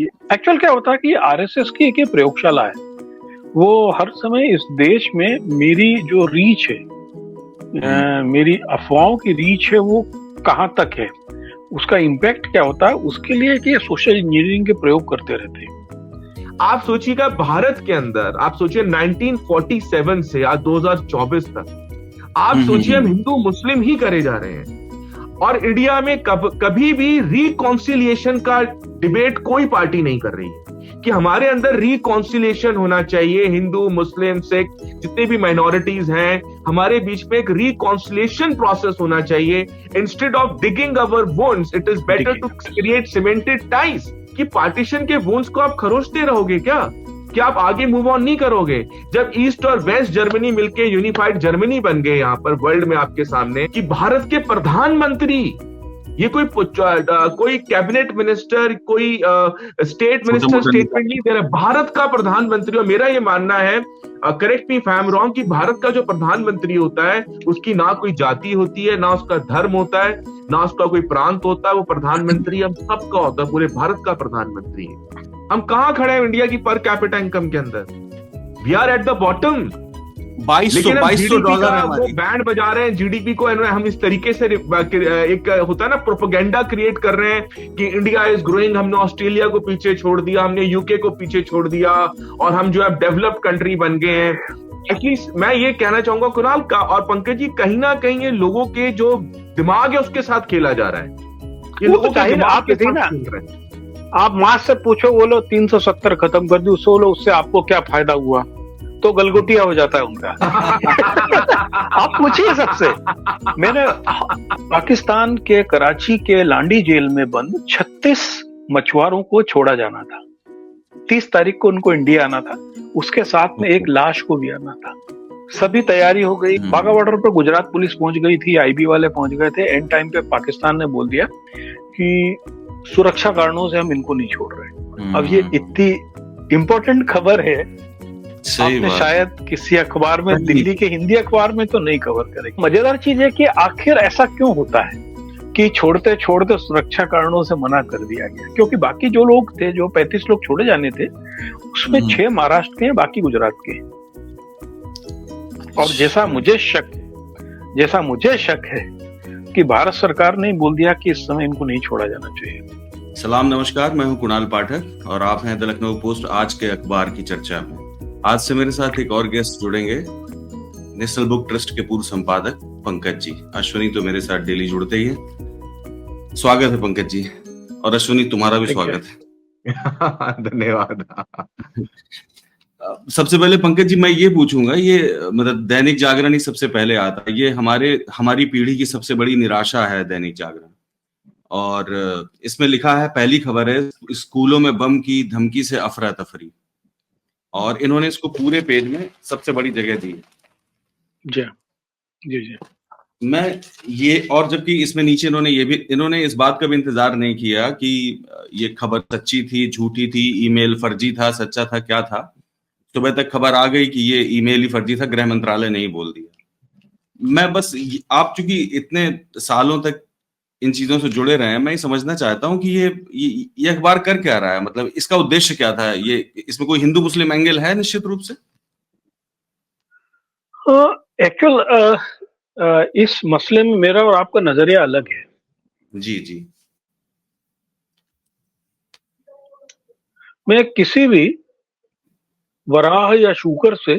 Actual क्या होता है कि आरएसएस की एक प्रयोगशाला है। वो हर समय इस देश में मेरी जो रीच है, मेरी अफवाहों की रीच है, वो कहाँ तक है, उसका इम्पैक्ट क्या होता है, उसके लिए कि सोशल इंजीनियरिंग के प्रयोग करते रहते हैं। आप सोचिएगा भारत के अंदर, आप सोचिए 1947 से आज 2024 तक, आप सोचिए हम हिंदू मुस्लिम ही करे जा रहे हैं, और इंडिया में कभी भी रिकॉन्सिलिएशन का डिबेट कोई पार्टी नहीं कर रही है कि हमारे अंदर रिकॉन्सिलिएशन होना चाहिए। हिंदू मुस्लिम सिख जितने भी माइनॉरिटीज हैं, हमारे बीच में एक रिकॉन्सिलिएशन प्रोसेस होना चाहिए। Instead of digging our wounds, it is better to create cemented ties. कि पार्टीशन के वुंड्स को आप खरोचते रहोगे क्या आप आगे मूव ऑन नहीं करोगे? जब ईस्ट और वेस्ट जर्मनी मिलके यूनिफाइड जर्मनी बन गए यहां पर वर्ल्ड में आपके सामने, कि भारत के प्रधानमंत्री, ये कोई कैबिनेट मिनिस्टर, कोई स्टेट मिनिस्टर स्टेटमेंट नहीं दे रहा, भारत का प्रधानमंत्री। और मेरा ये मानना है, correct me if I am wrong, कि भारत का जो प्रधानमंत्री होता है उसकी ना कोई जाति होती है, ना उसका धर्म होता है, ना उसका कोई प्रांत होता है। वो प्रधानमंत्री हम सबका होता है, पूरे भारत का प्रधानमंत्री है। हम कहां खड़े हैं इंडिया की पर कैपिटा इनकम के अंदर? We are at the bottom. $2200 वो बैंड बजा रहे हैं जीडीपी को। हम इस तरीके से एक होता है ना, प्रोपेगेंडा क्रिएट कर रहे हैं कि इंडिया इज ग्रोइंग, हमने ऑस्ट्रेलिया को पीछे छोड़ दिया, हमने यूके को पीछे छोड़ दिया, और हम जो है डेवलप्ड कंट्री बन गए हैं। एटलीस्ट मैं ये कहना चाहूंगा कुणाल का और पंकज जी, कहीं ना कहीं ये लोगों के जो दिमाग है उसके साथ खेला जा रहा है। ये लोगों के दिमाग के साथ खेल रहे हैं। आप मां से पूछो, बोलो 370 खत्म कर दी, उससे आपको क्या फायदा हुआ, तो गलगोटिया हो जाता है उनका। आप पूछिए सबसे। मैंने पाकिस्तान के कराची के लांडी जेल में बंद 36 मछुआरों को छोड़ा जाना था। 30 तारीख को उनको इंडिया आना था, उसके साथ में एक लाश को भी आना था। सभी तैयारी हो गई, बाघा बॉर्डर पर गुजरात पुलिस पहुंच गई थी, आईबी वाले पहुंच गए थे। एंड टाइम पे पाकिस्तान ने बोल दिया कि सुरक्षा कारणों से हम इनको नहीं छोड़ रहे। अब ये इतनी इंपॉर्टेंट खबर है, आपने शायद किसी अखबार में, दिल्ली के हिंदी अखबार में तो नहीं कवर करेगी। मजेदार चीज है कि आखिर ऐसा क्यों होता है कि छोड़ते छोड़ते सुरक्षा कारणों से मना कर दिया गया? क्योंकि बाकी जो लोग थे, जो 35 लोग छोड़े जाने थे, उसमें 6 महाराष्ट्र के हैं, बाकी गुजरात के। और जैसा मुझे शक है कि भारत सरकार ने बोल दिया कि इस समय इनको नहीं छोड़ा जाना चाहिए। सलाम नमस्कार, मैं हूं कुणाल पाठक और आप हैं द लखनऊ पोस्ट आज के अखबार की चर्चा में। आज से मेरे साथ एक और गेस्ट जुड़ेंगे, नेशनल बुक ट्रस्ट के पूर्व संपादक पंकज जी। अश्विनी तो मेरे साथ डेली जुड़ते ही है। स्वागत है पंकज जी, और अश्विनी तुम्हारा भी स्वागत है। धन्यवाद। सबसे पहले पंकज जी मैं ये पूछूंगा, ये मतलब दैनिक जागरण ही सबसे पहले आता है, ये हमारी पीढ़ी की सबसे बड़ी निराशा है दैनिक जागरण। और इसमें लिखा है, पहली खबर है, स्कूलों में बम की धमकी से अफरा तफरी, और इन्होंने इसको पूरे पेज में सबसे बड़ी जगह दी है। जी। मैं ये, और जबकि इसमें नीचे इन्होंने इस बात का भी इंतजार नहीं किया कि ये खबर सच्ची थी, झूठी थी, ईमेल फर्जी था, सच्चा था, क्या था। सुबह तक खबर आ गई कि ये ईमेल ही फर्जी था, गृह मंत्रालय ने ही बोल दिया। मैं बस, आप चूंकि इतने सालों तक इन चीजों से जुड़े रहे हैं, मैं ये समझना चाहता हूं कि ये अखबार कर क्या रहा है, मतलब इसका उद्देश्य क्या था? इसमें कोई हिंदू मुस्लिम एंगल है निश्चित रूप से? एक्चुअल इस मसले में मेरा और आपका नजरिया अलग है। जी। मैं किसी भी वराह या शूकर से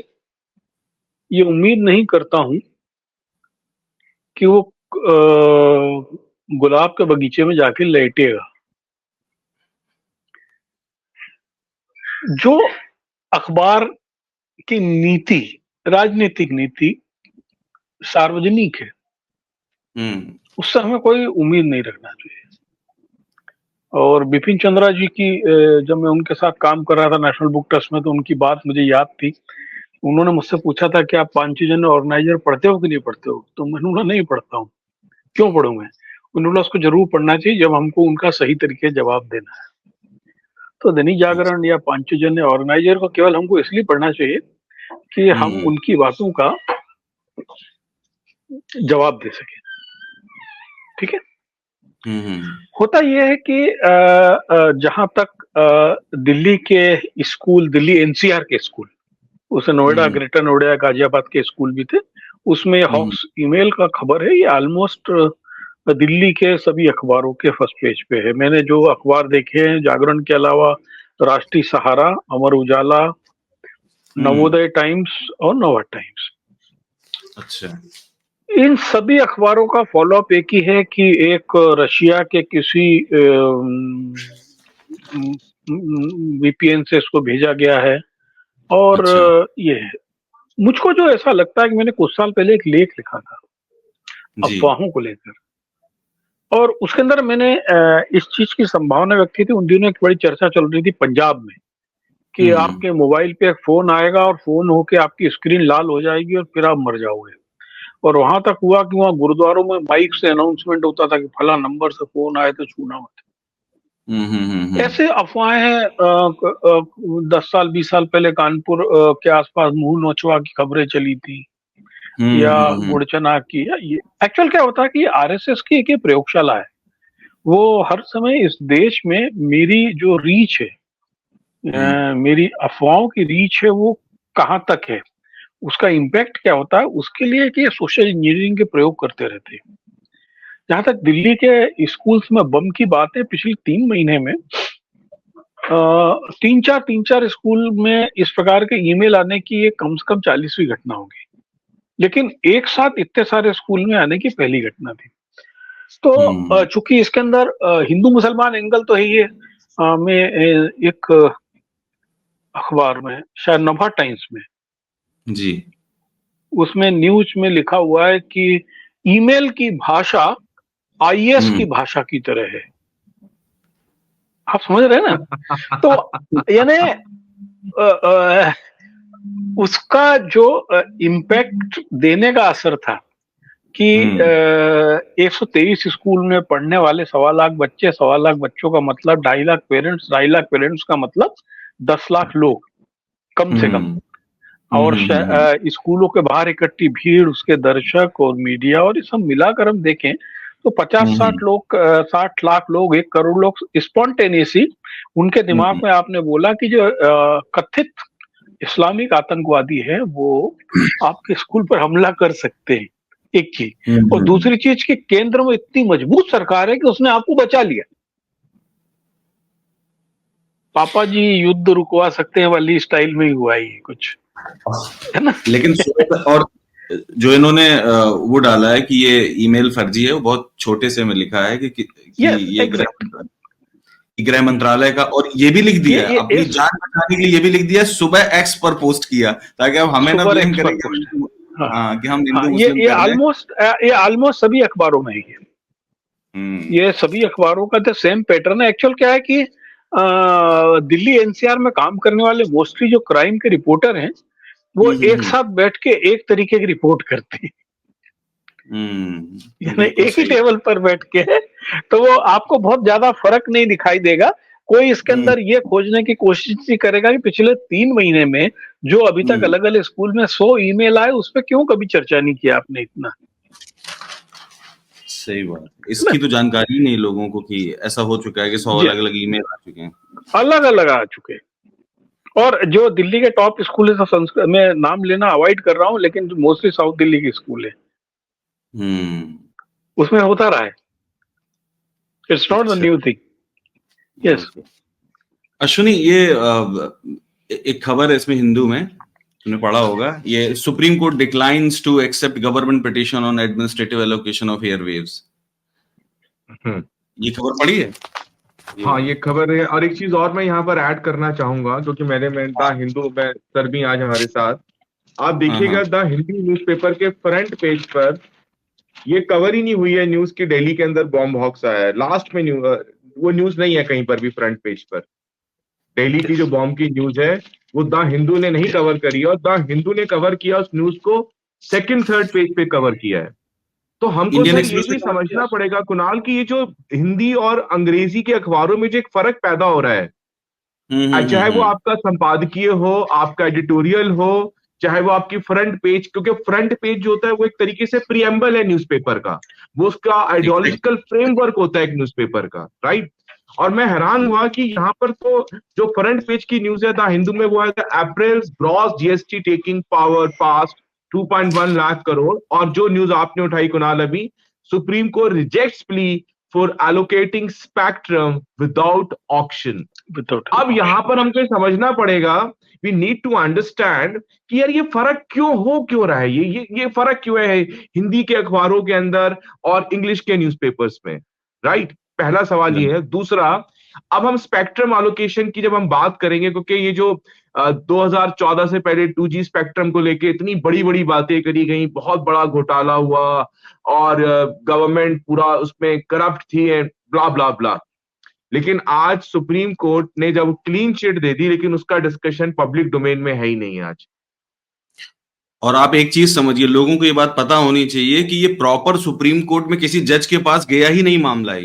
ये उम्मीद नहीं करता हूं कि वो गुलाब के बगीचे में जाके लेटेगा। जो अखबार की नीति, राजनीतिक नीति सार्वजनिक है, उससे हमें कोई उम्मीद नहीं रखना चाहिए। और बिपिन चंद्रा जी की, जब मैं उनके साथ काम कर रहा था नेशनल बुक ट्रस्ट में, तो उनकी बात मुझे याद थी। उन्होंने मुझसे पूछा था कि आप पांचजन्य ऑर्गेनाइजर पढ़ते हो कि नहीं पढ़ते हो? तो मैंने बोला नहीं पढ़ता हूँ। क्यों पढ़ूंगा? उन्होंने उसको जरूर पढ़ना चाहिए जब हमको उनका सही तरीके जवाब देना है। तो दैनिक जागरण या पांचजन्य ऑर्गेनाइजर को केवल हमको इसलिए पढ़ना चाहिए कि हम उनकी बातों का जवाब दे सके। ठीक है? होता यह है कि जहां तक दिल्ली के स्कूल, दिल्ली एनसीआर के स्कूल, उसे नोएडा, ग्रेटर नोएडा, गाजियाबाद के स्कूल भी थे, उसमें हॉक्स ईमेल का खबर है। ये ऑलमोस्ट दिल्ली के सभी अखबारों के फर्स्ट पेज पे है। मैंने जो अखबार देखे हैं, जागरण के अलावा राष्ट्रीय सहारा, अमर उजाला, नवोदय टाइम्स और नवा टाइम्स, अच्छा, इन सभी अखबारों का फॉलोअप एक ही है कि एक रशिया के किसी वीपीएन से इसको भेजा गया है। और अच्छा, ये मुझको जो ऐसा लगता है कि मैंने कुछ साल पहले एक लेख लिखा था जी, अफवाहों को लेकर, और उसके अंदर मैंने इस चीज की संभावना व्यक्त की थी। उन दिनों एक बड़ी चर्चा चल रही थी पंजाब में कि आपके मोबाइल पे एक फोन आएगा और फोन होके आपकी स्क्रीन लाल हो जाएगी और फिर आप मर जाओगे। और वहां तक हुआ कि वहां गुरुद्वारों में माइक से अनाउंसमेंट होता था कि फला नंबर से फोन आए तो छूना मत। ऐसे अफवाहें 10 साल 20 साल पहले कानपुर के आसपास मुंह नोचवा की खबरें चली थी, या गुड़चना की। या ये एक्चुअल क्या होता है कि आरएसएस की एक प्रयोगशाला है। वो हर समय इस देश में मेरी जो रीच है, मेरी अफवाहों की रीच है, वो कहाँ तक है, उसका इम्पैक्ट क्या होता है, उसके लिए कि सोशल इंजीनियरिंग के प्रयोग करते रहते हैं। जहां तक दिल्ली के स्कूल्स में बम की बात है, पिछले 3 महीने में 3-4 स्कूल में इस प्रकार के ईमेल आने की ये कम से कम 40वीं घटना होगी। लेकिन एक साथ इतने सारे स्कूल में आने की पहली घटना थी। तो चूंकि इसके अंदर हिंदू मुसलमान एंगल तो है ही है। मैं एक अखबार में, शायद नवा टाइम्स में, जी, उसमें न्यूज में लिखा हुआ है कि ईमेल की भाषा आईएएस की भाषा की तरह है। आप समझ रहे हैं ना? तो यानी उसका जो इम्पैक्ट देने का असर था कि 123 स्कूल में पढ़ने वाले 1.25 लाख बच्चे, 1.25 लाख बच्चों का मतलब 2.5 लाख पेरेंट्स, 2.5 लाख पेरेंट्स का मतलब 10 लाख लोग कम से कम। और स्कूलों के बाहर इकट्ठी भीड़, उसके दर्शक और मीडिया, और ये सब मिलाकर हम देखें तो 50-60 लोग, 60 लाख लोग, 1 करोड़ लोग स्पॉन्टेनियसली उनके दिमाग में आपने बोला कि जो कथित इस्लामिक आतंकवादी है वो आपके स्कूल पर हमला कर सकते हैं, एक चीज। और दूसरी चीज कि केंद्र में इतनी मजबूत सरकार है कि उसने आपको बचा लिया। पापा जी युद्ध रुकवा सकते हैं वाली स्टाइल में ही हुआ ही कुछ, है ना? लेकिन और जो इन्होंने वो डाला है कि ये ईमेल फर्जी है, वो बहुत छोटे से में लिखा है कि ये गृह मंत्रालय का, और ये भी लिख दिया अपनी जान बचाने के लिए, ये भी लिख दिया सुबह एक्स पर पोस्ट किया ताकि अब हमें ना ब्लेम करें कि हम हिंदू मुस्लिम ये ऑलमोस्ट सभी अखबारों में ही है। ये सभी अखबारों का तो सेम पैटर्न है। एक्चुअल क्या है कि दिल्ली एनसीआर में काम करने वाले मोस्टली जो क्राइम के रिपोर्टर हैं, वो एक साथ बैठ के एक तरीके की रिपोर्ट करते हैं। यानी एक ही टेबल पर बैठ के, तो वो आपको बहुत ज्यादा फर्क नहीं दिखाई देगा। कोई इसके अंदर ये खोजने की कोशिश नहीं करेगा कि पिछले 3 महीने में जो अभी तक अलग अलग स्कूल में 100 ईमेल आए, उस पर क्यों कभी चर्चा नहीं किया आपने इतना। सही बात, इसकी तो जानकारी नहीं लोगों को कि ऐसा हो चुका है कि 100 अलग अलग ईमेल आ चुके हैं, अलग अलग आ चुके हैं। और जो दिल्ली के टॉप स्कूल है, संस्कृत में नाम लेना अवॉइड कर रहा हूँ, लेकिन जो मोस्टली साउथ दिल्ली की स्कूल है, उसमें होता रहा है। It's not a new thing. Yes Ashwini, ये एक खबर है इसमें हिंदू में, तुमने पढ़ा होगा, ये supreme court declines to accept government petition on administrative allocation of airwaves. ये खबर पढ़ी है? हाँ, ये खबर है। और एक चीज और मैं यहाँ पर ऐड करना चाहूंगा, क्योंकि द हिंदू में सर भी आज हमारे साथ। आप देखिएगा द हिंदू न्यूज़पेपर के फ्रंट पेज पर ये कवर ही नहीं हुई है न्यूज की दिल्ली के अंदर बॉम्ब हॉक्स आया है। लास्ट में वो न्यूज नहीं है कहीं पर भी फ्रंट पेज पर। दिल्ली की जो बॉम्ब की न्यूज है वो द हिंदू ने नहीं कवर करी, और द हिंदू ने कवर किया उस न्यूज को 2nd 3rd पेज पे कवर किया है। तो हमको सर ये भी समझना पड़ेगा कुणाल कि ये जो हिंदी और अंग्रेजी के अखबारों में जो एक फर्क पैदा हो रहा है, चाहे वो आपका संपादकीय हो, आपका एडिटोरियल हो, चाहे वो आपकी फ्रंट पेज, क्योंकि फ्रंट पेज जो होता है वो एक तरीके से प्रियम्बल है न्यूज़पेपर का, वो उसका आइडियोलॉजिकल फ्रेमवर्क होता है एक न्यूज़पेपर का, राइट। और मैं हैरान हुआ कि यहाँ पर तो जो फ्रंट पेज की न्यूज है द हिंदू में वो है April gross GST taking power past 2.1 lakh crore, और जो न्यूज आपने उठाई कुणाल अभी, Supreme Court rejects plea for allocating spectrum without auction. अब यहां पर हमको समझना पड़ेगा, वी नीड टू अंडरस्टैंड कि यार ये फर्क क्यों रहा है, ये फर्क क्यों है हिंदी के अखबारों के अंदर और इंग्लिश के न्यूज़पेपर्स में, राइट। पहला सवाल ये है। दूसरा, अब हम स्पेक्ट्रम एलोकेशन की जब हम बात करेंगे, क्योंकि ये जो 2014 से पहले 2G स्पेक्ट्रम को लेके इतनी बड़ी बड़ी बातें करी गई, बहुत बड़ा घोटाला हुआ और गवर्नमेंट पूरा उसमें करप्ट थी, ब्ला ब्ला ब्ला, लेकिन आज सुप्रीम कोर्ट ने जब क्लीन चिट दे दी, लेकिन उसका डिस्कशन पब्लिक डोमेन में है ही नहीं आज। और आप एक चीज समझिए, लोगों को ये बात पता होनी चाहिए कि ये प्रॉपर सुप्रीम कोर्ट में किसी जज के पास गया ही नहीं मामला,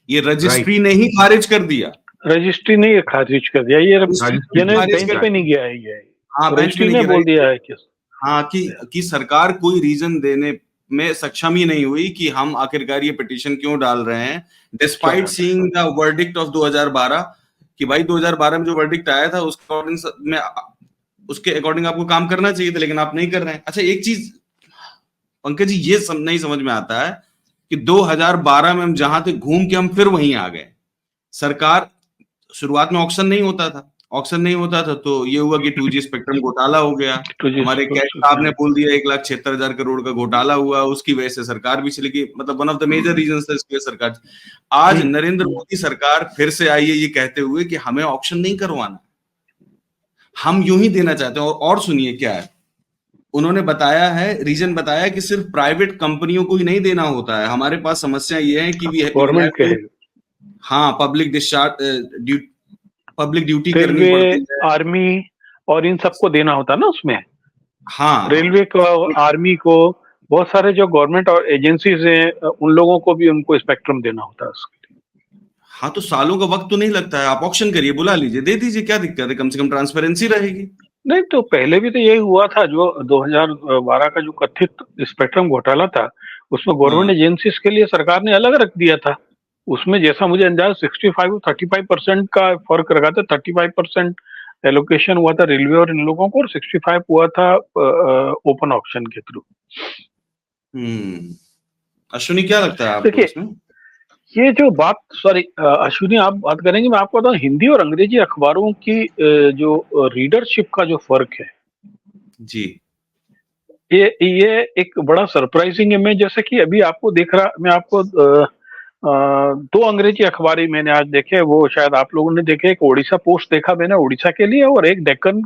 ये रजिस्ट्री ने ही खारिज कर दिया। रजिस्ट्री ने खारिज कर दिया, ये बेंच पे नहीं गया है, ये हाँ बेंच पे ने बोल दिया है कि हाँ कि सरकार कोई रीजन देने में सक्षम ही नहीं हुई कि हम आखिरकार ये पिटीशन क्यों डाल रहे हैं, despite seeing the verdict of 2012, कि भाई 2012 में जो वर्डिक्ट आया था उसके अकॉर्डिंग आपको काम करना चाहिए था, लेकिन आप नहीं कर रहे हैं। अच्छा, एक चीज पंकज जी ये नहीं समझ में आता है कि 2012 में हम जहां थे घूम के हम फिर वहीं आ गए। सरकार, शुरुआत में ऑक्शन नहीं होता था तो ये हुआ कि 2G स्पेक्ट्रम घोटाला हो गया, हमारे कैश साहब ने बोल दिया 1,76,000 करोड़ का घोटाला हुआ, उसकी वजह से सरकार भी चली गई, मतलब one of the major reasons था इसके सरकार। आज नरेंद्र मोदी सरकार फिर से आई है ये कहते हुए कि हमें ऑक्शन नहीं करवाना, हम यूं ही देना चाहते हैं। और सुनिए क्या है उन्होंने बताया है, रीजन बताया कि सिर्फ प्राइवेट कंपनियों को ही नहीं देना होता है, हमारे पास समस्या ये है कि गवर्नमेंट के हाँ पब्लिक ड्यूटी करनी पड़ती है, आर्मी और इन सबको देना होता है ना उसमें। हाँ, रेलवे को, आर्मी को, बहुत सारे जो गवर्नमेंट और एजेंसीज हैं उन लोगों को भी उनको स्पेक्ट्रम देना होता है उसके लिए। हाँ तो सालों का वक्त तो नहीं लगता है, आप ऑक्शन करिए, बुला लीजिए, दे दीजिए, क्या दिक्कत है, कम से कम ट्रांसपेरेंसी रहेगी। नहीं तो पहले भी तो यही हुआ था, जो 2012 का जो कथित स्पेक्ट्रम घोटाला था उसमें गवर्नमेंट एजेंसीज के लिए सरकार ने अलग रख दिया था। उसमें जैसा मुझे अंदाजा 35% का फर्क रखा था, 35% एलोकेशन हुआ था रेलवे और इन लोगों को, और 65 हुआ था ओपन ऑक्शन के थ्रू। अश्विनी क्या लगता है आपको? देखिए ये जो बात, सॉरी अश्विनी आप बात करेंगे, मैं आपको बताऊं हिंदी और अंग्रेजी अखबारों की जो रीडरशिप का जो फर्क है जी, ये एक बड़ा सरप्राइजिंग है। मैं जैसे कि अभी आपको देख रहा, मैं आपको 2 अंग्रेजी अखबार मैंने आज देखे, वो शायद आप लोगों ने देखे। एक ओडिशा पोस्ट देखा मैंने उड़ीसा के लिए, और एक डेक्कन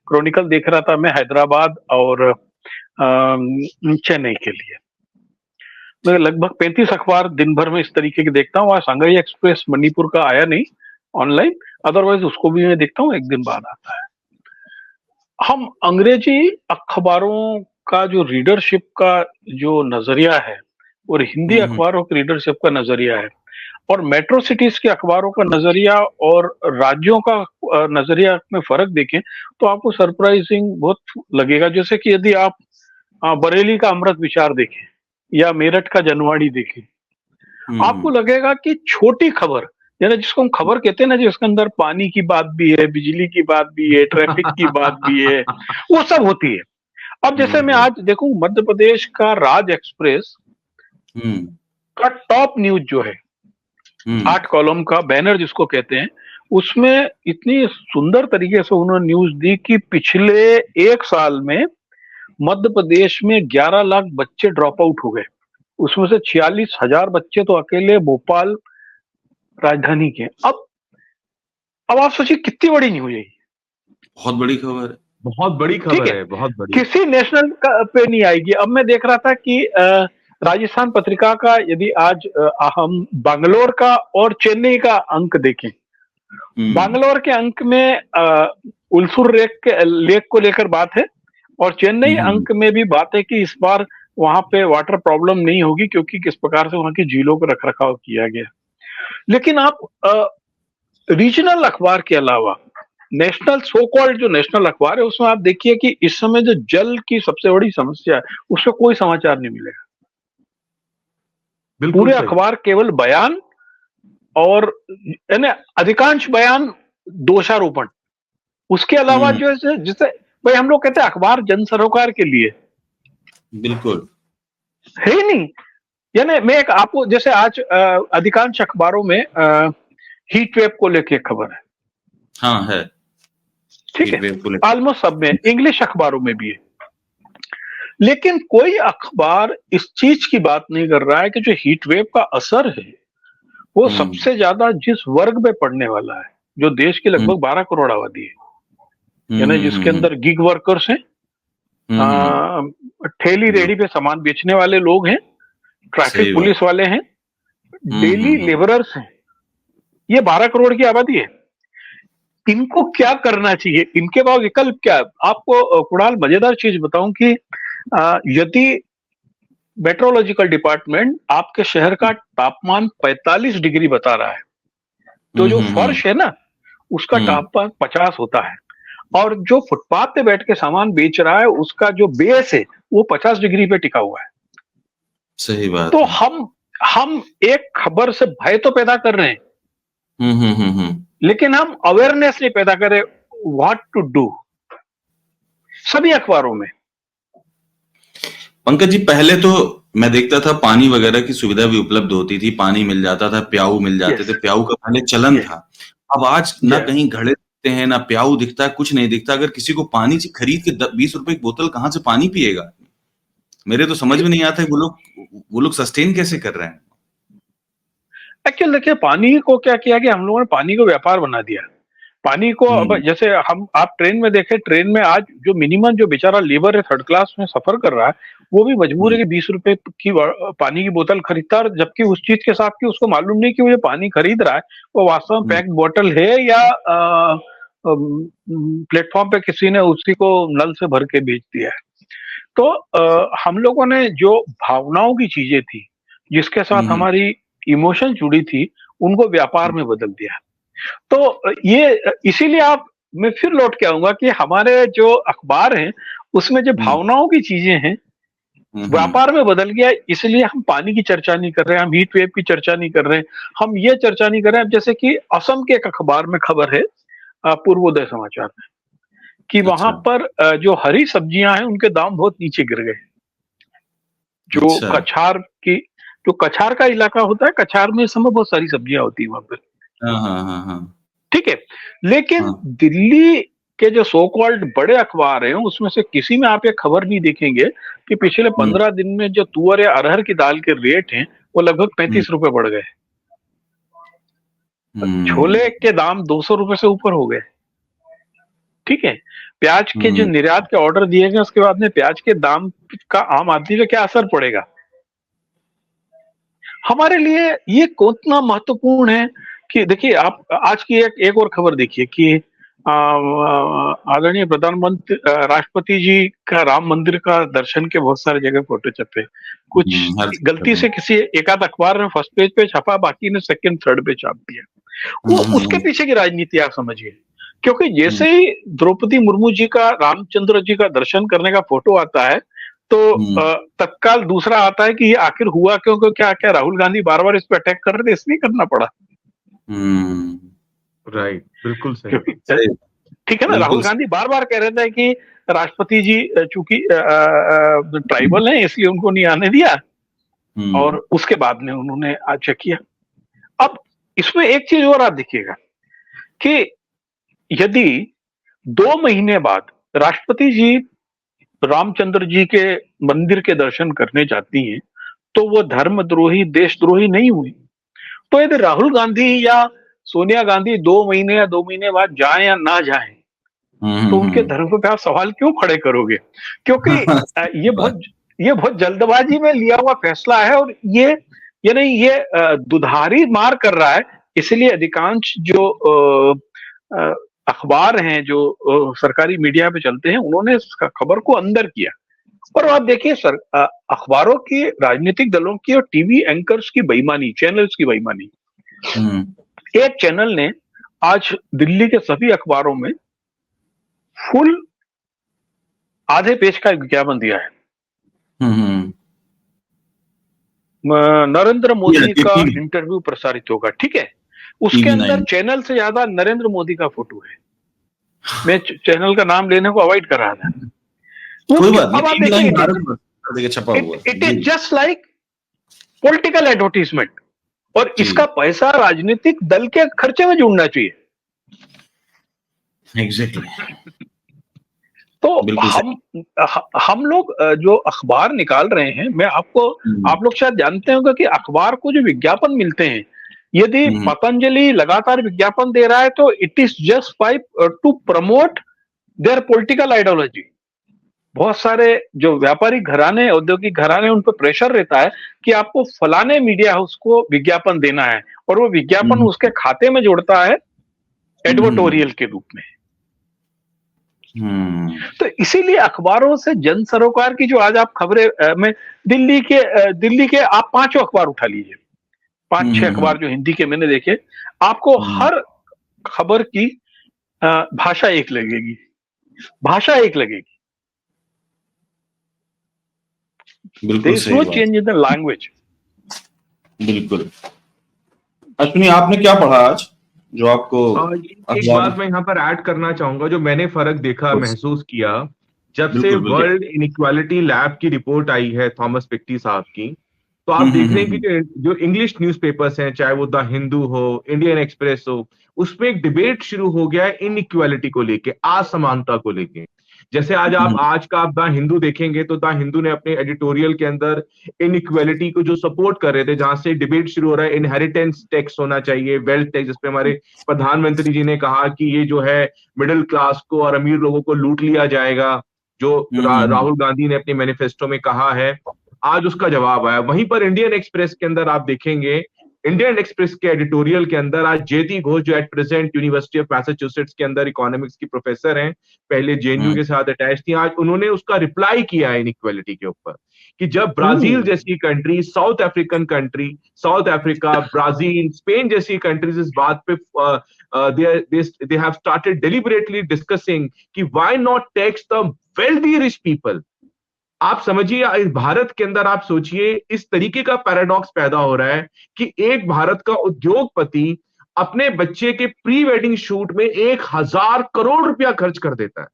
क्रॉनिकल देख रहा था मैं हैदराबाद और चेन्नई के लिए। मैं लगभग 35 अखबार दिन भर में इस तरीके के देखता हूँ। आज संघई एक्सप्रेस मणिपुर का आया नहीं ऑनलाइन, अदरवाइज उसको भी मैं देखता हूँ, एक दिन बाद आता है। हम अंग्रेजी अखबारों का जो रीडरशिप का जो नजरिया है और हिंदी अखबारों की रीडरशिप का नजरिया है, और मेट्रो सिटीज के अखबारों का नजरिया और राज्यों का नजरिया में फर्क देखें तो आपको सरप्राइजिंग बहुत लगेगा। जैसे कि यदि आप बरेली का अमृत विचार देखें या मेरठ का जनवाणी देखें, आपको लगेगा कि छोटी खबर, यानी जिसको हम खबर कहते हैं ना, जिसके अंदर पानी की बात भी है, बिजली की बात भी है, ट्रैफिक की बात भी है, वो सब होती है। अब जैसे मैं आज देखूं मध्य प्रदेश का राज एक्सप्रेस का टॉप न्यूज जो है 8 कॉलम का बैनर जिसको कहते हैं, उसमें इतनी सुंदर तरीके से उन्होंने न्यूज दी कि पिछले 1 साल में मध्य प्रदेश में 11 लाख बच्चे ड्रॉप आउट हो गए। उसमें से 46,000 बच्चे तो अकेले भोपाल राजधानी के। अब आप सोचिए कितनी बड़ी न्यूज है, बहुत बड़ी खबर है, बहुत बड़ी खबर है, बहुत बड़ी, किसी नेशनल पे नहीं आएगी। अब मैं देख रहा था कि राजस्थान पत्रिका का यदि आज हम बैंगलोर का और चेन्नई का अंक देखें, बैंगलोर के अंक में उलसुर लेक को लेकर बात है, और चेन्नई अंक में भी बात है कि इस बार वहां पे वाटर प्रॉब्लम नहीं होगी क्योंकि किस प्रकार से वहां की झीलों का रखरखाव किया गया। लेकिन आप रीजनल अखबार के अलावा नेशनल सो कॉल्ड जो नेशनल अखबार है उसमें आप देखिए कि इस समय जो जल की सबसे बड़ी समस्या है उसमें कोई समाचार नहीं मिलेगा। बिल्कुल पूरे सही। अखबार केवल बयान और यानी अधिकांश बयान दोषारोपण, उसके अलावा जो है जिसे भाई हम लोग कहते हैं अखबार जन सरोकार के लिए बिल्कुल है ही नहीं। यानी मैं एक आपको जैसे आज अधिकांश अखबारों में हीट वेव को लेके खबर है, हाँ है, ठीक heat है, wave को लेकर। ऑलमोस्ट सब में, इंग्लिश अखबारों में भी है, लेकिन कोई अखबार इस चीज की बात नहीं कर रहा है कि जो हीट वेव का असर है वो सबसे ज्यादा जिस वर्ग में पड़ने वाला है, जो देश की लगभग 12 करोड़ आबादी है, यानी जिसके अंदर गिग वर्कर्स हैं, ठेली रेहड़ी पे सामान बेचने वाले लोग हैं, ट्रैफिक पुलिस वाले हैं, डेली लेबरर्स हैं, ये 12 करोड़ की आबादी है। इनको क्या करना चाहिए, इनके पास विकल्प क्या है? आपको कुणाल मजेदार चीज बताऊं कि यदि मेट्रोलॉजिकल डिपार्टमेंट आपके शहर का तापमान 45 डिग्री बता रहा है तो जो फर्श है ना उसका तापमान 50 होता है, और जो फुटपाथ पे बैठ के सामान बेच रहा है उसका जो बेस है वो 50 डिग्री पे टिका हुआ है। सही बात तो है। हम एक खबर से भय तो पैदा कर रहे हैं, लेकिन हम अवेयरनेस नहीं पैदा कर रहे व्हाट टू डू सभी अखबारों में। पंकज जी, पहले तो मैं देखता था पानी वगैरह की सुविधा भी उपलब्ध होती थी, पानी मिल जाता था, प्याऊ मिल जाते थे, प्याऊ का पहले चलन था। अब आज ना कहीं घड़े दिखते हैं, ना प्याऊ दिखता है, कुछ नहीं दिखता। अगर किसी को पानी खरीद के 20 रुपए की बोतल कहाँ से पानी पिएगा? मेरे तो समझ में नहीं आता है वो लोग सस्टेन कैसे कर रहे हैं। एक्चुअली देखिए, पानी को क्या किया कि हम लोगों ने पानी को व्यापार बना दिया। पानी को अब जैसे आप ट्रेन में देखें, ट्रेन में आज जो मिनिमम जो बेचारा लेबर है थर्ड क्लास में सफर कर रहा है वो भी मजबूर है कि 20 रुपए की पानी की बोतल खरीदता है, जबकि उस चीज के साथ कि उसको मालूम नहीं कि वो जो पानी खरीद रहा है वो वास्तव में पैक्ड बोतल है या प्लेटफॉर्म पे किसी ने उसी को नल से भर के बेच दिया है। तो हम लोगों ने जो भावनाओं की चीजें थी, जिसके साथ हमारी इमोशन जुड़ी थी, उनको व्यापार में बदल दिया। तो ये इसीलिए मैं फिर लौट के आऊंगा कि हमारे जो अखबार हैं उसमें जो भावनाओं की चीजें हैं व्यापार में बदल गया। इसलिए हम पानी की चर्चा नहीं कर रहे हैं, हम हीट वेव की चर्चा नहीं कर रहे हैं, हम ये चर्चा नहीं कर रहे हैं। जैसे कि असम के एक अखबार में खबर है, पूर्वोदय समाचार में, कि वहां पर जो हरी सब्जियां हैं उनके दाम बहुत नीचे गिर गए। जो कछार का इलाका होता है, कछार में इस समय बहुत सारी सब्जियां होती है वहां पर, ठीक है। लेकिन दिल्ली के जो सो कॉल्ड बड़े अखबार हैं उसमें से किसी में आप ये खबर नहीं देखेंगे कि पिछले 15 दिन में जो तुअर या अरहर की दाल के रेट हैं वो लगभग 35 रुपए बढ़ गए। छोले के दाम 200 रुपए से ऊपर हो गए, ठीक है। प्याज के जो निर्यात के ऑर्डर दिए गए उसके बाद में प्याज के दाम का आम आदमी पे क्या असर पड़ेगा? हमारे लिए ये कितना महत्वपूर्ण है कि देखिए, आप आज की एक और खबर देखिए कि आदरणीय प्रधानमंत्री राष्ट्रपति जी का राम मंदिर का दर्शन के बहुत सारे जगह फोटो छपे। कुछ गलती से किसी एक आध अखबार ने फर्स्ट पेज पे छपा, बाकी ने सेकंड थर्ड पे छाप दिया। वो उसके पीछे की राजनीति आप समझिए, क्योंकि जैसे ही द्रौपदी मुर्मू जी का रामचंद्र जी का दर्शन करने का फोटो आता है तो तत्काल दूसरा आता है कि ये आखिर हुआ क्योंकि क्या राहुल गांधी बार बार इस पे अटैक कर रहे थे इसलिए करना पड़ा। राइट, बिल्कुल सही, ठीक है ना। राहुल गांधी बार बार कह रहे थे कि राष्ट्रपति जी चूंकि ट्राइबल हैं इसलिए उनको नहीं आने दिया, और उसके बाद में उन्होंने अच्छा किया। अब इसमें एक चीज और आप देखिएगा कि यदि 2 महीने बाद राष्ट्रपति जी रामचंद्र जी के मंदिर के दर्शन करने जाती हैं तो वो धर्मद्रोही देशद्रोही नहीं हुई। तो यदि राहुल गांधी या सोनिया गांधी 2 महीने या 2 महीने बाद जाएं या ना जाएं तो उनके धर्म पे आप सवाल क्यों खड़े करोगे? क्योंकि ये बहुत जल्दबाजी में लिया हुआ फैसला है, और ये दुधारी मार कर रहा है। इसलिए अधिकांश जो अखबार हैं जो सरकारी मीडिया पे चलते हैं उन्होंने इस खबर को अंदर किया। और आप देखिए अखबारों की, राजनीतिक दलों की और टीवी एंकर्स की बेईमानी, चैनल्स की बेईमानी। एक चैनल ने आज दिल्ली के सभी अखबारों में फुल आधे पेज का एक विज्ञापन दिया है। हम्म। नरेंद्र मोदी का टीवी इंटरव्यू प्रसारित होगा, ठीक है। उसके टीवी अंदर 9। चैनल से ज्यादा नरेंद्र मोदी का फोटो है। मैं चैनल का नाम लेने को अवॉइड कर रहा था। कोई बात नहीं, अब आप टीवी देखिए, 9 भारत देखिए छपा हुआ it is just like political advertisement, और जी। इसका पैसा राजनीतिक दल के खर्चे में जुड़ना चाहिए। एग्जैक्टली। तो बिल्कुल हम लोग जो अखबार निकाल रहे हैं, मैं आपको, आप लोग शायद जानते होंगे कि अखबार को जो विज्ञापन मिलते हैं, यदि पतंजलि लगातार विज्ञापन दे रहा है तो it is just by two promote their political ideology. बहुत सारे जो व्यापारिक घराने, औद्योगिक घराने, उन पर प्रेशर रहता है कि आपको फलाने मीडिया हाउस को विज्ञापन देना है, और वो विज्ञापन उसके खाते में जोड़ता है एडवर्टोरियल के रूप में। तो इसीलिए अखबारों से जन सरोकार की जो आज आप खबरें में, दिल्ली के आप 5 अखबार उठा लीजिए, 5-6 अखबार जो हिंदी के मैंने देखे, आपको हर खबर की भाषा एक लगेगी, भाषा एक लगेगी। बिल्कुल सही नो बात। Change in the language. बिल्कुल। अश्विनी, आपने क्या पढ़ा आज जो आपको एक बात मैं यहाँ पर ऐड करना चाहूंगा, जो मैंने फर्क देखा, महसूस किया, जब से वर्ल्ड इनइक्वालिटी लैब की रिपोर्ट आई है थॉमस पिक्टी साहब की, तो आप देख रहे हैं कि जो इंग्लिश न्यूज़पेपर्स हैं, चाहे वो द हिंदू हो, इंडियन एक्सप्रेस हो, उसमें एक डिबेट शुरू हो गया है इनइक्वालिटी को लेके, असमानता को लेके। जैसे आज आप द हिंदू देखेंगे तो द हिंदू ने अपने एडिटोरियल के अंदर इनइक्वालिटी को जो सपोर्ट कर रहे थे, जहां से डिबेट शुरू हो रहा है, इनहेरिटेंस टैक्स होना चाहिए, वेल्थ टैक्स, जिसपे हमारे प्रधानमंत्री जी ने कहा कि ये जो है मिडिल क्लास को और अमीर लोगों को लूट लिया जाएगा, जो राहुल गांधी ने अपने मैनिफेस्टो में कहा है। आज उसका जवाब आया। वहीं पर इंडियन एक्सप्रेस के अंदर आप देखेंगे, इंडियन एक्सप्रेस के एडिटोरियल के अंदर आज जेती घोष, जो at present university of Massachusetts के अंदर इकोनॉमिक्स की प्रोफेसर हैं, पहले जेएनयू के साथ अटैच थी, आज उन्होंने उसका रिप्लाई किया है इनइक्वालिटी के ऊपर, कि जब ब्राजील जैसी country, south African country, south Africa, Brazil, Spain जैसी कंट्रीज इस बात पे they have started deliberately discussing कि why not tax the wealthy rich people। आप समझिए, इस भारत के अंदर आप सोचिए, इस तरीके का पैराडॉक्स पैदा हो रहा है कि एक भारत का उद्योगपति अपने बच्चे के प्री वेडिंग शूट में 1000 करोड़ रुपया खर्च कर देता है,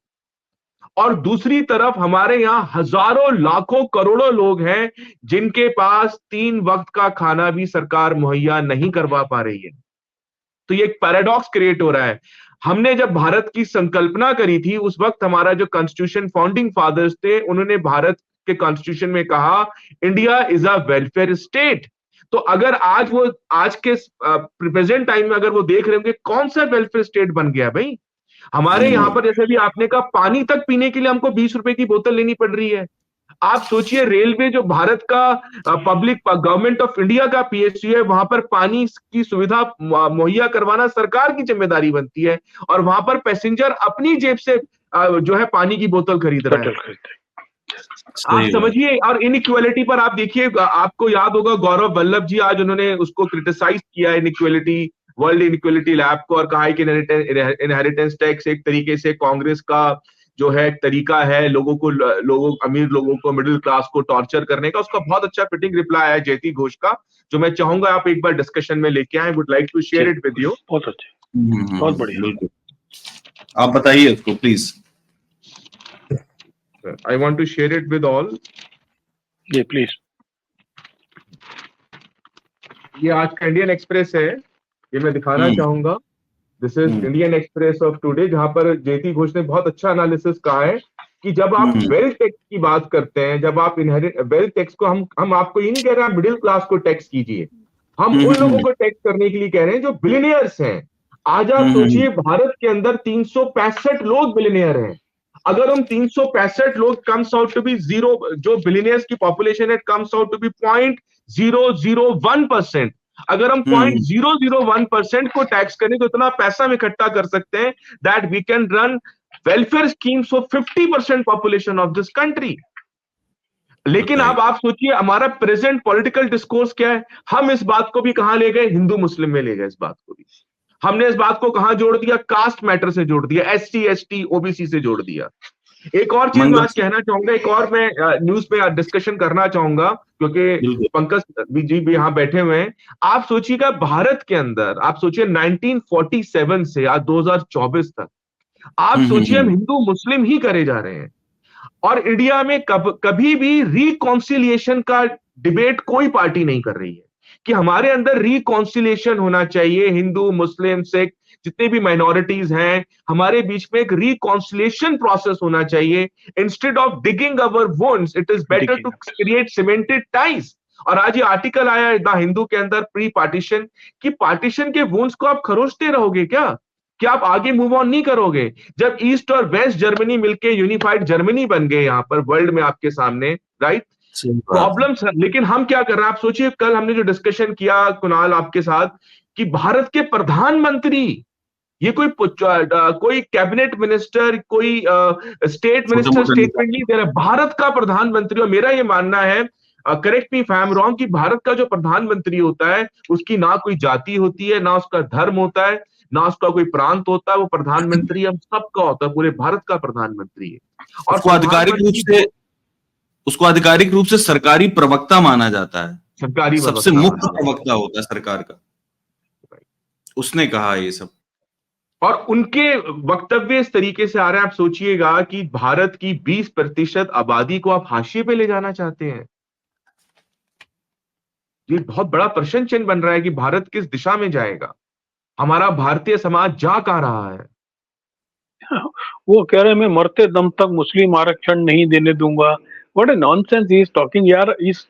और दूसरी तरफ हमारे यहां हजारों लाखों करोड़ों लोग हैं जिनके पास 3 वक्त का खाना भी सरकार मुहैया नहीं करवा पा रही है। तो ये एक पैराडॉक्स क्रिएट हो रहा है। हमने जब भारत की संकल्पना करी थी, उस वक्त हमारा जो कॉन्स्टिट्यूशन फाउंडिंग फादर्स थे, उन्होंने भारत के कॉन्स्टिट्यूशन में कहा India is a welfare state. तो अगर आज के प्रेजेंट टाइम में अगर वो देख रहे होंगे, कौन सा वेलफेयर स्टेट बन गया भाई। हमारे यहां पर जैसे भी आपने कहा, पानी तक पीने के लिए हमको 20 रुपए की बोतल लेनी पड़ रही है। आप सोचिए, रेलवे जो भारत का पब्लिक गवर्नमेंट ऑफ इंडिया का पीएसयू है, वहां पर पानी की सुविधा मुहैया करवाना सरकार की जिम्मेदारी बनती है, और वहां पर पैसेंजर अपनी जेब से जो है पानी की बोतल खरीद रहा है। आप समझिए। और इनइक्वालिटी पर आप देखिए, आपको याद होगा गौरव वल्लभ जी, आज उन्होंने उसको क्रिटिसाइज किया इनइक्वालिटी, वर्ल्ड इनइक्वालिटी लैब को, और कहा है कि इनहेरिटेंस टैक्स एक तरीके से कांग्रेस का जो है तरीका है अमीर लोगों को, मिडिल क्लास को टॉर्चर करने का। उसका बहुत अच्छा फिटिंग रिप्लाई आया जेती घोष का, जो मैं चाहूंगा आप एक बार डिस्कशन में लेके आए। Would like to share it with you. बहुत अच्छा, बहुत बढ़िया, बिल्कुल, आप बताइए उसको please. I want to share it with all. जी प्लीज। ये आज का इंडियन एक्सप्रेस है, ये मैं दिखाना चाहूंगा। This is Indian express of today, जहां पर जेती घोष ने बहुत अच्छा एनालिसिस कहा है कि जब आप वेल्थ टैक्स की बात करते हैं, जब आप वेल्थ टैक्स को, हम आपको ये नहीं कह रहे हैं मिडिल क्लास को टैक्स कीजिए, हम उन लोगों को टैक्स करने के लिए कह रहे हैं जो बिलियनियर्स हैं। आज आप सोचिए, भारत के अंदर 365 लोग बिलियनियर हैं। अगर हम 365 लोग comes out to be zero, जो बिलियनियर्स की पॉपुलेशन है कम्स आउट टू बी 0.001%। अगर हम 0.001% को टैक्स करें तो इतना पैसा हम इकट्ठा कर सकते हैं that we can run welfare schemes for 50% population of this country. लेकिन अब आप सोचिए, हमारा प्रेजेंट पॉलिटिकल डिस्कोर्स क्या है। हम इस बात को भी कहां ले गए, हिंदू मुस्लिम में ले गए इस बात को भी। हमने इस बात को कहां जोड़ दिया? कास्ट मैटर से जोड़ दिया, SC ST OBC से जोड़ दिया। एक और चीज मैं आज कहना चाहूंगा, एक और मैं न्यूज पे डिस्कशन करना चाहूंगा, क्योंकि पंकज जी भी यहाँ बैठे हुए हैं। आप सोचिएगा, भारत के अंदर आप सोचिए 1947 से आज 2024 तक, आप सोचिए हम हिंदू मुस्लिम ही करे जा रहे हैं। और इंडिया में कभी भी रिकॉन्सिलिएशन का डिबेट कोई पार्टी नहीं कर रही है कि हमारे अंदर रिकॉन्सिलिएशन होना चाहिए, हिंदू मुस्लिम सिख जितने भी माइनॉरिटीज हैं, हमारे बीच में एक रिकॉन्सिलिएशन प्रोसेस होना चाहिए। Instead of digging our wounds, it is better to create cemented ties. और आज ये आर्टिकल आया द हिंदू के अंदर प्री पार्टीशन, कि पार्टीशन के वुंड्स को आप खरोचते रहोगे क्या आप आगे मूव ऑन नहीं करोगे? जब ईस्ट और वेस्ट जर्मनी मिलके यूनिफाइड जर्मनी बन गए यहाँ पर वर्ल्ड में आपके सामने, राइट? प्रॉब्लम्स, लेकिन हम क्या कर रहे हैं? आप सोचिए, कल हमने जो डिस्कशन किया कुणाल आपके साथ, कि भारत के प्रधानमंत्री, ये कोई कैबिनेट मिनिस्टर, कोई स्टेट मिनिस्टर स्टेटमेंट नहीं दे रहा, भारत का प्रधानमंत्री। और मेरा ये मानना है, correct me if I am wrong, कि भारत का जो प्रधानमंत्री होता है उसकी ना कोई जाति होती है, ना उसका धर्म होता है, ना उसका कोई प्रांत होता है। वो प्रधानमंत्री हम सबका होता है, पूरे भारत का प्रधानमंत्री है। और उसको आधिकारिक रूप से सरकारी प्रवक्ता माना जाता है, सरकारी सबसे मुख्य प्रवक्ता होता है सरकार का। उसने कहा ये सब, और उनके वक्तव्य इस तरीके से आ रहे हैं। आप सोचिएगा कि भारत की 20% आबादी को आप हाशिए पे ले जाना चाहते हैं। ये बहुत बड़ा प्रश्न चिन्ह बन रहा है कि भारत किस दिशा में जाएगा, हमारा भारतीय समाज जा कहां रहा है। वो कह रहे हैं मैं मरते दम तक मुस्लिम आरक्षण नहीं देने दूंगा। What A nonsense he is talking यार। इस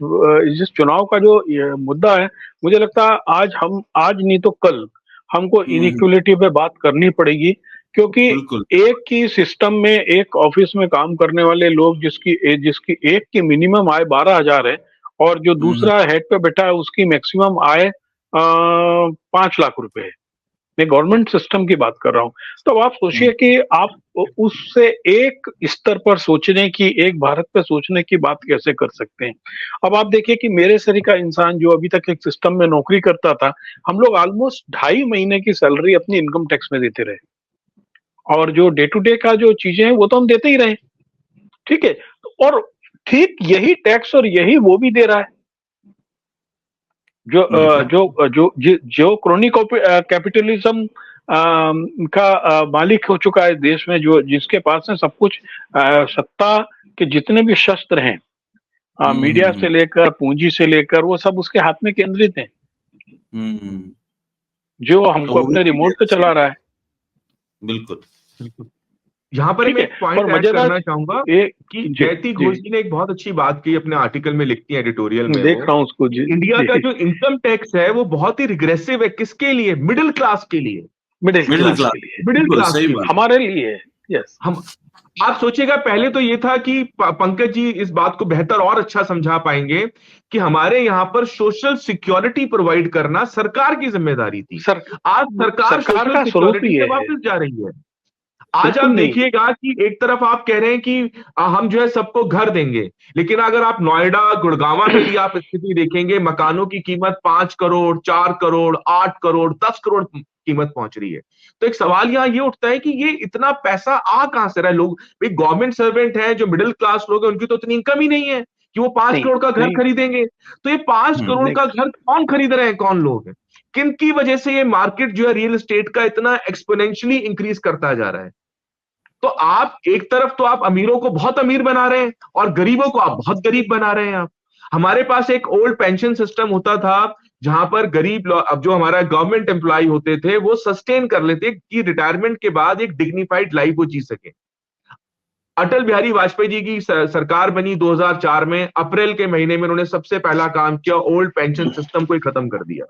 चुनाव का जो मुद्दा है, मुझे लगता है आज नहीं तो कल हमको इनइक्वलिटी पे बात करनी पड़ेगी, क्योंकि एक ही सिस्टम में एक ऑफिस में काम करने वाले लोग जिसकी एक की मिनिमम आय 12,000 है, और जो दूसरा हेड पे बैठा है उसकी मैक्सिमम आय 5 लाख रुपए है। मैं गवर्नमेंट सिस्टम की बात कर रहा हूं। तो आप सोचिए कि आप उससे एक स्तर पर सोचने की, एक भारत पे सोचने की बात कैसे कर सकते हैं। अब आप देखिए कि मेरे सरी का इंसान जो अभी तक एक सिस्टम में नौकरी करता था, हम लोग ऑलमोस्ट 2.5 महीने की सैलरी अपनी इनकम टैक्स में देते रहे, और जो डे टू डे का जो चीजें हैं वो तो हम देते ही रहे, ठीक है। और ठीक यही टैक्स और यही वो भी दे रहा है जो क्रोनिक कैपिटलिज्म का मालिक हो चुका है देश में, जो जिसके पास है सब कुछ, सत्ता के जितने भी शस्त्र हैं, मीडिया से लेकर पूंजी से लेकर, वो सब उसके हाथ में केंद्रित हैं, जो हमको अपने रिमोट पे चला रहा है। बिल्कुल। यहाँ पर मैं एक पॉइंट ऐड करना चाहूंगा कि जयती घोष जी ने एक बहुत अच्छी बात की, अपने आर्टिकल में लिखती है, एडिटोरियल में देख रहा हूँ उसको जी। इंडिया का जो इनकम टैक्स है वो बहुत ही रिग्रेसिव है। किसके लिए? मिडिल क्लास के लिए, मिडिल क्लास के लिए, हमारे लिए। यस, आप सोचिएगा, पहले तो ये था कि पंकज जी इस बात को बेहतर और अच्छा समझा पाएंगे कि हमारे यहाँ पर सोशल सिक्योरिटी प्रोवाइड करना सरकार की जिम्मेदारी थी। आज सरकार का सिक्योरिटी से वापस जा रही है। आज आप देखिएगा कि एक तरफ आप कह रहे हैं कि हम जो है सबको घर देंगे, लेकिन अगर आप नोएडा गुड़गांव में भी आप स्थिति देखेंगे, मकानों की कीमत 5 करोड़ 4 करोड़ 8 करोड़ 10 करोड़ कीमत पहुंच रही है। तो एक सवाल यहाँ ये उठता है कि ये इतना पैसा आ कहां से रहा है? लोग गवर्नमेंट सर्वेंट हैं, जो मिडिल क्लास लोग हैं, उनकी तो इतनी इनकम ही नहीं है कि वो 5 करोड़ का घर खरीदेंगे। तो ये 5 करोड़ का घर कौन खरीद रहे हैं? कौन लोग हैं? किन की वजह से ये मार्केट जो है रियल एस्टेट का इतना एक्सपोनेंशियली इंक्रीज करता जा रहा है? तो आप एक तरफ तो आप अमीरों को बहुत अमीर बना रहे हैं और गरीबों को आप बहुत गरीब बना रहे हैं। आप, हमारे पास एक ओल्ड पेंशन सिस्टम होता था जहां पर गरीब अब जो हमारा गवर्नमेंट एम्प्लॉय होते थे वो सस्टेन कर लेते कि रिटायरमेंट के बाद एक डिग्निफाइड लाइफ वो जी सके। अटल बिहारी वाजपेयी जी की सरकार बनी 2004 में, अप्रैल के महीने में उन्होंने सबसे पहला काम किया, ओल्ड पेंशन सिस्टम को ही खत्म कर दिया।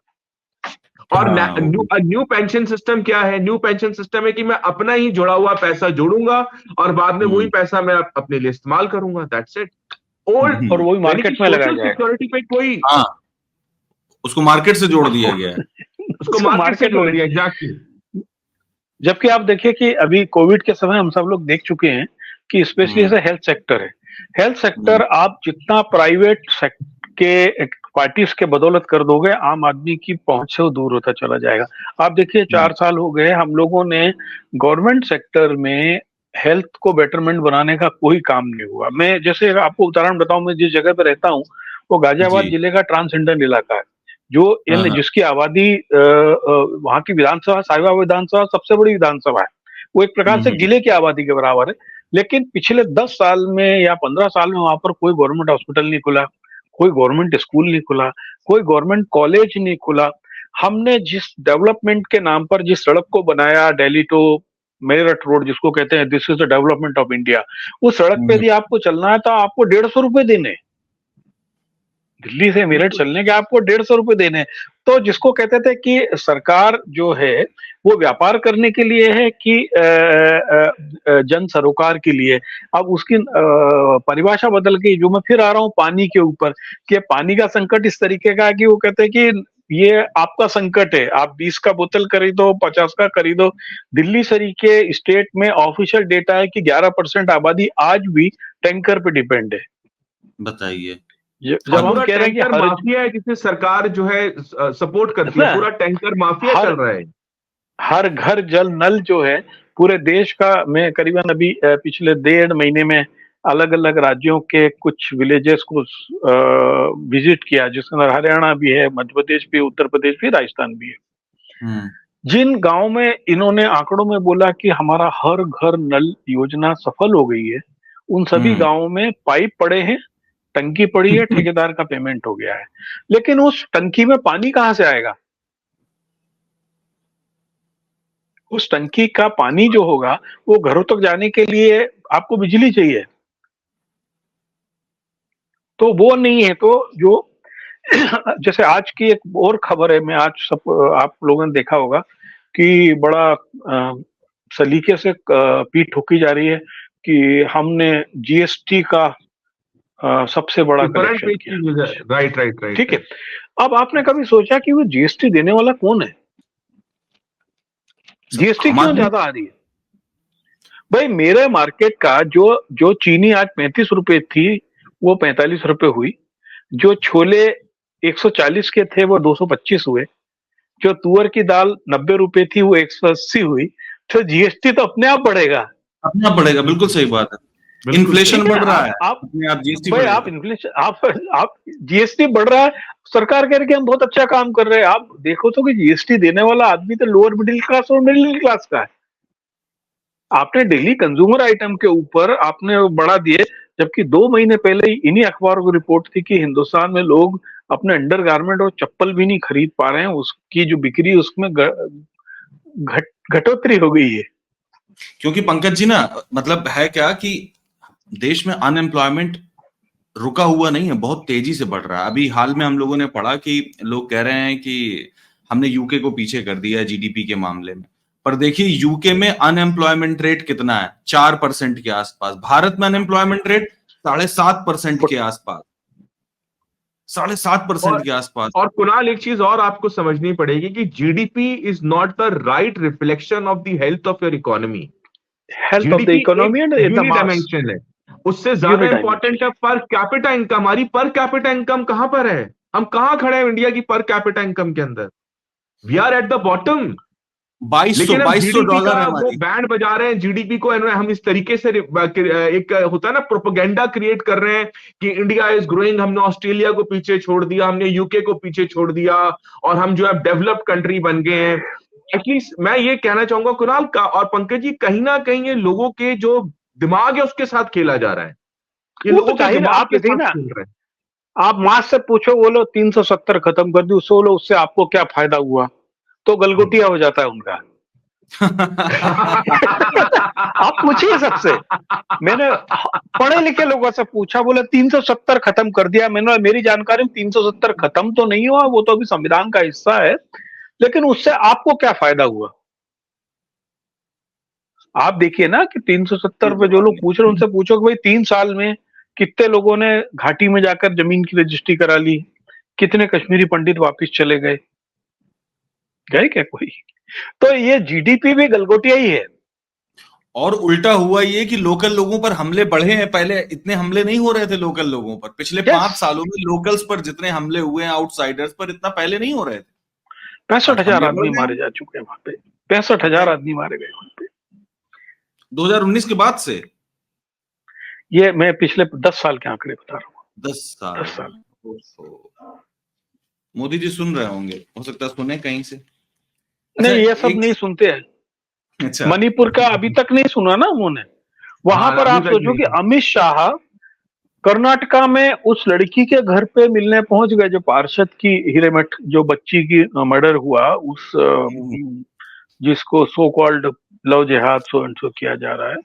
और न्यू पेंशन सिस्टम क्या है? न्यू पेंशन सिस्टम है कि मैं अपना ही जुड़ा हुआ पैसा जोड़ूंगा और बाद में वही पैसा मैं अपने लिए इस्तेमाल करूंगा। That's it. ओल्ड, और वही मार्केट में लगाया जाएगा। सिक्योरिटी पे कोई, उसको मार्केट से जोड़ दिया गया है। उसको मार्केट से जोड़ दिया एग्जैक्टली। जबकि आप देखिए कि अभी कोविड के समय हम सब लोग देख चुके हैं कि स्पेशली जैसे हेल्थ सेक्टर है, हेल्थ सेक्टर आप जितना प्राइवेट कि पार्टीज के बदौलत कर दोगे, आम आदमी की पहुंच से वो दूर होता चला जाएगा। आप देखिए 4 साल हो गए हम लोगों ने गवर्नमेंट सेक्टर में हेल्थ को बेटरमेंट बनाने का कोई काम नहीं हुआ। मैं जैसे आपको उदाहरण बताऊं, मैं जिस जगह पे रहता हूँ वो गाजियाबाद जी। जिले का ट्रांसेंडर इलाका है, जो हाँ, इन हाँ। जिसकी आबादी वहाँ की विधानसभा साहिवाल विधानसभा सबसे बड़ी विधानसभा है, वो एक प्रकार से हम्म। जिले की आबादी के बराबर है। लेकिन पिछले 10 साल में या 15 साल में वहां पर कोई गवर्नमेंट हॉस्पिटल नहीं खुला, कोई गवर्नमेंट स्कूल नहीं खुला, कोई गवर्नमेंट कॉलेज नहीं खुला। हमने जिस डेवलपमेंट के नाम पर जिस सड़क को बनाया, दिल्ली टू मेरठ रोड जिसको कहते हैं, this is the development of India, उस सड़क पे हम्म। यदि आपको चलना है तो आपको 150 रुपए देने, दिल्ली से मेरठ चलने के आपको 150 रुपए देने। तो जिसको कहते थे कि सरकार जो है वो व्यापार करने के लिए है कि जन सरोकार के लिए, अब उसकी परिभाषा बदल गई। जो मैं फिर आ रहा हूँ पानी के ऊपर, कि पानी का संकट इस तरीके का है कि वो कहते हैं कि ये आपका संकट है, आप 20 का बोतल खरीदो, 50 का खरीदो। दिल्ली सरी के स्टेट में ऑफिशियल डेटा है कि 11% आबादी आज भी टैंकर पे डिपेंड है। बताइए। जब हम पूरा कह रहे हैं कि टैंकर हर माफिया है जिसे सरकार जो है सपोर्ट करती है, पूरा टैंकर माफिया हर चल रहा है। हर घर जल नल जो है पूरे देश का, मैं करीबन अभी पिछले 1.5 महीने में अलग अलग राज्यों के कुछ विलेजेस को विजिट किया, जिसके अंदर हरियाणा भी है, मध्य प्रदेश भी, उत्तर प्रदेश भी, राजस्थान भी है। हम्म। जिन गांव में इन्होंने आंकड़ों में बोला कि हमारा हर घर नल योजना सफल हो गई है, उन सभी हम्म। गांवों में पाइप पड़े हैं, टंकी पड़ी है, ठेकेदार का पेमेंट हो गया है। लेकिन उस टंकी में पानी कहां से आएगा? उस टंकी का पानी जो होगा वो घरों तक जाने के लिए आपको बिजली चाहिए, तो वो नहीं है। तो जो जैसे आज की एक और खबर है, मैं आज सब आप लोगों ने देखा होगा कि बड़ा सलीके से पीठ ठोकी जा रही है कि हमने जीएसटी का सबसे बड़ा फ्रंट कलेक्शन पेज किया। की न्यूज़ है। Right right right. ठीक है, अब आपने कभी सोचा कि वो जीएसटी देने वाला कौन है? जीएसटी आम क्यों आदमी। ज्यादा आ रही है? भाई मेरे मार्केट का जो जो चीनी आज 35 रुपए थी वो 45 रुपए हुई, जो छोले 140 के थे वो 225 हुए, जो तुअर की दाल 90 रुपए थी वो 180 हुई। तो जीएसटी तो अपने आप बढ़ेगा, अपना पड़ेगा, बिल्कुल सही बात है। इन्फ्लेशन बढ़ रहा है, आप अपने आप जीएसटी भाई बढ़ेगा। आप इन्फ्लेशन आप जीएसटी बढ़ रहा है, सरकार कह रही है कि हम बहुत अच्छा काम कर रहे हैं। आप देखो तो कि जीएसटी देने वाला आदमी तो लोअर मिडिल क्लास और मिडिल क्लास का है। आपने डेली कंज्यूमर आइटम के ऊपर आपने बढ़ा दिए, जबकि 2 महीने पहले ही इन्हीं अखबारों की रिपोर्ट थी कि हिंदुस्तान में लोग अपने अंडरगारमेंट और चप्पल भी नहीं खरीद पा रहे हैं, उसकी जो बिक्री उसमें घटोतरी हो गई है। क्योंकि पंकज जी ना, मतलब है क्या कि देश में अनएम्प्लॉयमेंट रुका हुआ नहीं है, बहुत तेजी से बढ़ रहा है। अभी हाल में हम लोगों ने पढ़ा कि लोग कह रहे हैं कि हमने यूके को पीछे कर दिया है जीडीपी के मामले में। पर देखिए यूके में अनएम्प्लॉयमेंट रेट कितना है, 4% के आसपास। भारत में अनएम्प्लॉयमेंट रेट 7.5% के आसपास, 7.5% के आसपास। और कुणाल, एक चीज और आपको समझनी पड़ेगी कि GDP is not the right reflection of the health of your economy. Health of the GDP economy एक एंड द मास यूनिडायमेंशन है, उससे ज्यादा इंपॉर्टेंट है पर कैपिटा इनकम। हमारी पर कैपिटा इनकम कहां पर है? हम कहां खड़े हैं इंडिया की पर कैपिटा इनकम के अंदर? We are at the bottom. 2200 GDP का डॉलर है वो हमारी। बैंड बजा रहे हैं, जीडीपी को हम इस तरीके से एक होता है ना प्रोपेगेंडा क्रिएट कर रहे हैं कि इंडिया इज ग्रोइंग, हमने ऑस्ट्रेलिया को पीछे छोड़ दिया, हमने यूके को पीछे छोड़ दिया और हम जो है डेवलप्ड कंट्री बन गए हैं। एटलीस्ट मैं ये कहना चाहूंगा कुणाल का और पंकज जी, कहीं ना कहीं ये लोगों के जो दिमाग है उसके साथ खेला जा रहा है। ये वो लोगों तो के दिमाग आप के देखिए साथ ना, खेल रहे हैं। आप मास से पूछो, बोलो 370 खत्म कर दी, उससे बोलो उससे आपको क्या फायदा हुआ, तो गलगोटिया हो जाता है उनका। आप पूछिए सबसे, मैंने पढ़े लिखे लोगों से पूछा, बोले 370 खत्म कर दिया। मैंने, मेरी जानकारी में 370 खत्म तो नहीं हुआ, वो तो अभी संविधान का हिस्सा है, लेकिन उससे आपको क्या फायदा हुआ? आप देखिए ना कि 370 पे जो लोग पूछ रहे हैं उनसे पूछो कि भाई 3 साल में कितने लोगों ने घाटी में जाकर जमीन की रजिस्ट्री करा ली, कितने कश्मीरी पंडित वापिस चले गए? गए क्या कोई? तो ये जीडीपी भी गलगोटिया ही है। और उल्टा हुआ ये कि लोकल लोगों पर हमले बढ़े हैं। पहले इतने हमले नहीं हो रहे थे लोकल लोगों पर। पिछले 5 सालों में लोकल्स पर जितने हमले हुए हैं, आउटसाइडर्स पर इतना पहले नहीं हो रहे थे। 65,000 हमले बढ़ आदमी गए मारे जा चुके हैं वहां पे। 65,000 आदमी मारे गए वहां पे 2019 के बाद से। ये मैं पिछले 10 साल के आंकड़े बता रहा हूँ। 10 साल। 10 साल। मोदी जी सुन रहे होंगे, हो सकता है सुने कहीं से। नहीं, ये सब नहीं सुनते हैं। अच्छा, मणिपुर का अभी तक नहीं सुना ना उन्होंने। वहां पर आप सोचो कि अमित शाह कर्नाटका में उस लड़की के घर पे मिलने पहुंच गए, जो पार्षद की हिरेमठ, जो बच्ची की मर्डर हुआ, उस जिसको सो कॉल्ड लव जिहाद सो एंड सो किया जा रहा है,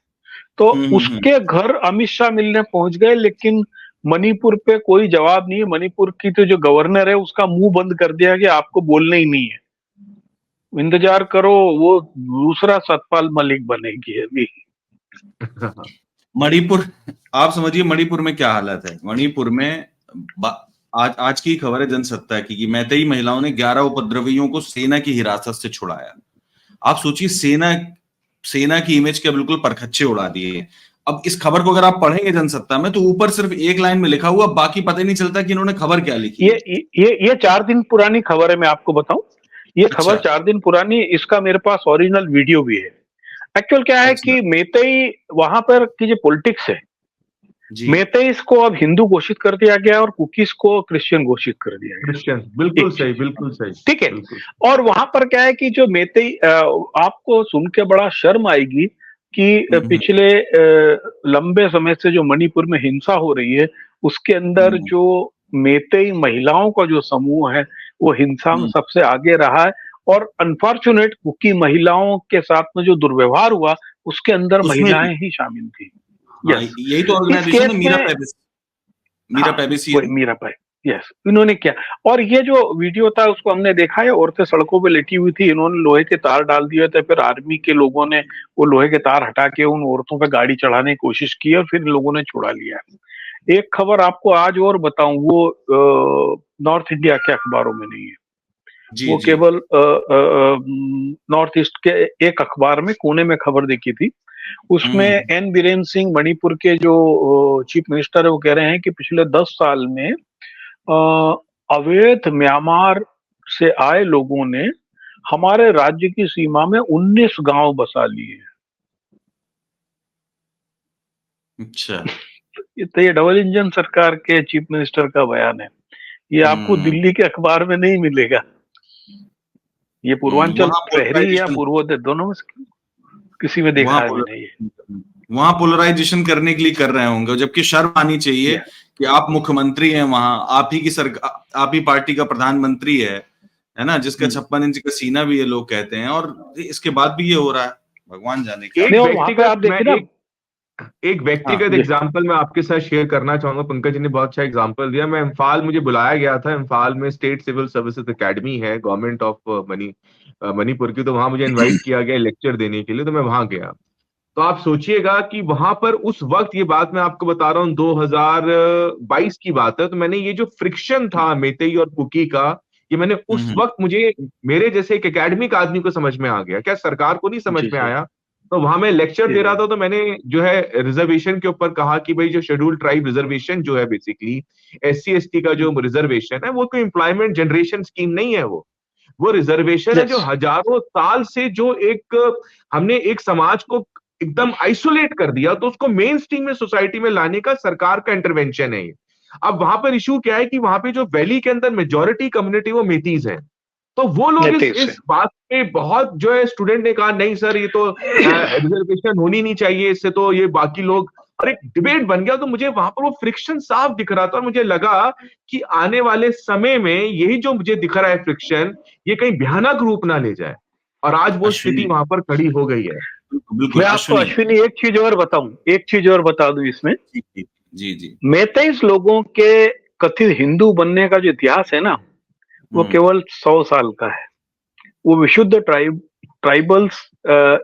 तो उसके घर अमित शाह मिलने पहुंच गए। लेकिन मणिपुर पे कोई जवाब नहीं है। मणिपुर की तो जो गवर्नर है उसका मुंह बंद कर दिया कि आपको बोलना ही नहीं है, इंतजार करो, वो दूसरा सतपाल मलिक बनेगी अभी। मणिपुर, आप समझिए मणिपुर में क्या हालत है। मणिपुर में आज की खबर है जनसत्ता की कि मैतेई महिलाओं ने 11 उपद्रवियों को सेना की हिरासत से छुड़ाया। आप सोचिए, सेना की इमेज के बिल्कुल परखच्चे उड़ा दिए। अब इस खबर को अगर आप पढ़ेंगे जनसत्ता में, तो ऊपर सिर्फ एक लाइन में लिखा हुआ, बाकी पता ही नहीं चलता कि इन्होंने खबर क्या लिखी। ये 4 दिन पुरानी खबर है, मैं आपको बताऊं। ये खबर 4 दिन पुरानी, इसका मेरे पास ओरिजिनल वीडियो भी है। एक्चुअल क्या है कि मैतेई वहां पर की जो पॉलिटिक्स है, मैतेईस को अब हिंदू घोषित कर दिया गया और कुकीज को क्रिश्चियन घोषित कर दिया गया। क्रिश्चियन, बिल्कुल सही, बिल्कुल सही। ठीक है। और वहां पर क्या है कि जो मैतेई, आपको सुन के बड़ा शर्म आएगी कि पिछले लंबे समय से जो मणिपुर में हिंसा हो रही है, उसके अंदर जो मैतेई महिलाओं का जो समूह है वो हिंसा में सबसे आगे रहा है। और अनफॉर्चुनेट कुकी महिलाओं के साथ में जो दुर्व्यवहार हुआ, उसके अंदर महिलाएं ही शामिल थी। यही तो ऑर्गेनाइजेशन है, मीरा पैबिस। यस, इन्होंने क्या, और ये जो वीडियो था उसको हमने देखा है, औरतें सड़कों पे लेटी हुई थी, इन्होंने लोहे के तार डाल दिए थे, फिर आर्मी के लोगों ने वो लोहे के तार हटा के उन औरतों पे गाड़ी चढ़ाने की कोशिश की और फिर लोगों ने छुड़ा लिया। एक खबर आपको आज और बताऊं, वो नॉर्थ इंडिया के अखबारों में नहीं है, वो केवल नॉर्थ ईस्ट के एक अखबार में कोने में खबर देखी थी। उसमें एन बीरेन सिंह, मणिपुर के जो चीफ मिनिस्टर है, वो कह रहे हैं कि पिछले 10 साल में अवैध म्यांमार से आए लोगों ने हमारे राज्य की सीमा में 19 गांव बसा लिए हैं। अच्छा, तो ये डबल इंजन सरकार के चीफ मिनिस्टर का बयान है। ये आपको दिल्ली के अखबार में नहीं मिलेगा। ये पूर्वांचल प्रहरी या पूर्वोदय दोनों में किसी में देखा है नहीं है। वहां पोलराइजेशन करने के लिए कर रहे होंगे, जबकि शर्म आनी चाहिए कि आप मुख्यमंत्री हैं वहां, आप ही की सरकार, आप ही पार्टी का प्रधानमंत्री है ना, जिसका 56 इंच का सीना भी ये लोग कहते हैं, और इसके बाद भी ये हो रहा है। भगवान जाने क्या। एक व्यक्तिगत एग्जाम्पल मैं आपके साथ शेयर करना चाहूंगा। पंकज जी ने बहुत अच्छा एग्जाम्पल दिया। मैं इम्फाल, मुझे बुलाया गया था। इम्फाल में स्टेट सिविल सर्विसेज एकेडमी है, गवर्नमेंट ऑफ मणिपुर की, तो वहां मुझे इनवाइट किया गया लेक्चर देने के लिए, तो मैं वहां गया। तो आप सोचिएगा कि वहां पर उस वक्त, ये बात मैं आपको बता रहा हूँ 2022 की बात है, तो मैंने ये जो फ्रिक्शन था मैतेई और कुकी का, ये मैंने उस वक्त, मुझे मेरे जैसे एक एकेडमिक आदमी को समझ में आ गया, क्या सरकार को नहीं समझ में आया। तो वहां मैं लेक्चर दे रहा था, तो मैंने जो है रिजर्वेशन के ऊपर कहा कि भाई जो शेड्यूल ट्राइब रिजर्वेशन जो है, बेसिकली SC ST का जो रिजर्वेशन है, वो कोई एम्प्लॉयमेंट जनरेशन स्कीम नहीं है, वो रिजर्वेशन है जो हजारों साल से जो एक हमने एक समाज को एकदम आइसोलेट कर दिया, तो उसको मेन स्ट्रीम में सोसाइटी में लाने का सरकार का इंटरवेंशन है। अब वहां पर इशू क्या है कि वहां पे जो वैली के अंदर मेजॉरिटी कम्युनिटी वो मेतीज है, तो वो लोग इस बात पे बहुत जो है, स्टूडेंट ने कहा नहीं सर, ये तो रिजर्वेशन होनी नहीं चाहिए, इससे तो ये बाकी लोग, और एक डिबेट बन गया। तो मुझे वहां पर वो फ्रिक्शन साफ दिख रहा था, और मुझे लगा कि आने वाले समय में यही जो मुझे दिख रहा है फ्रिक्शन, ये कहीं भयानक रूप ना ले जाए, और आज वो स्थिति वहां पर खड़ी हो गई है। मैं आपको अश्विनी एक चीज और बता दूं इसमें। जी मैतेईस लोगों के कथित हिंदू बनने का जो इतिहास है ना, वो केवल 100 साल का है। वो विशुद्ध ट्राइबल्स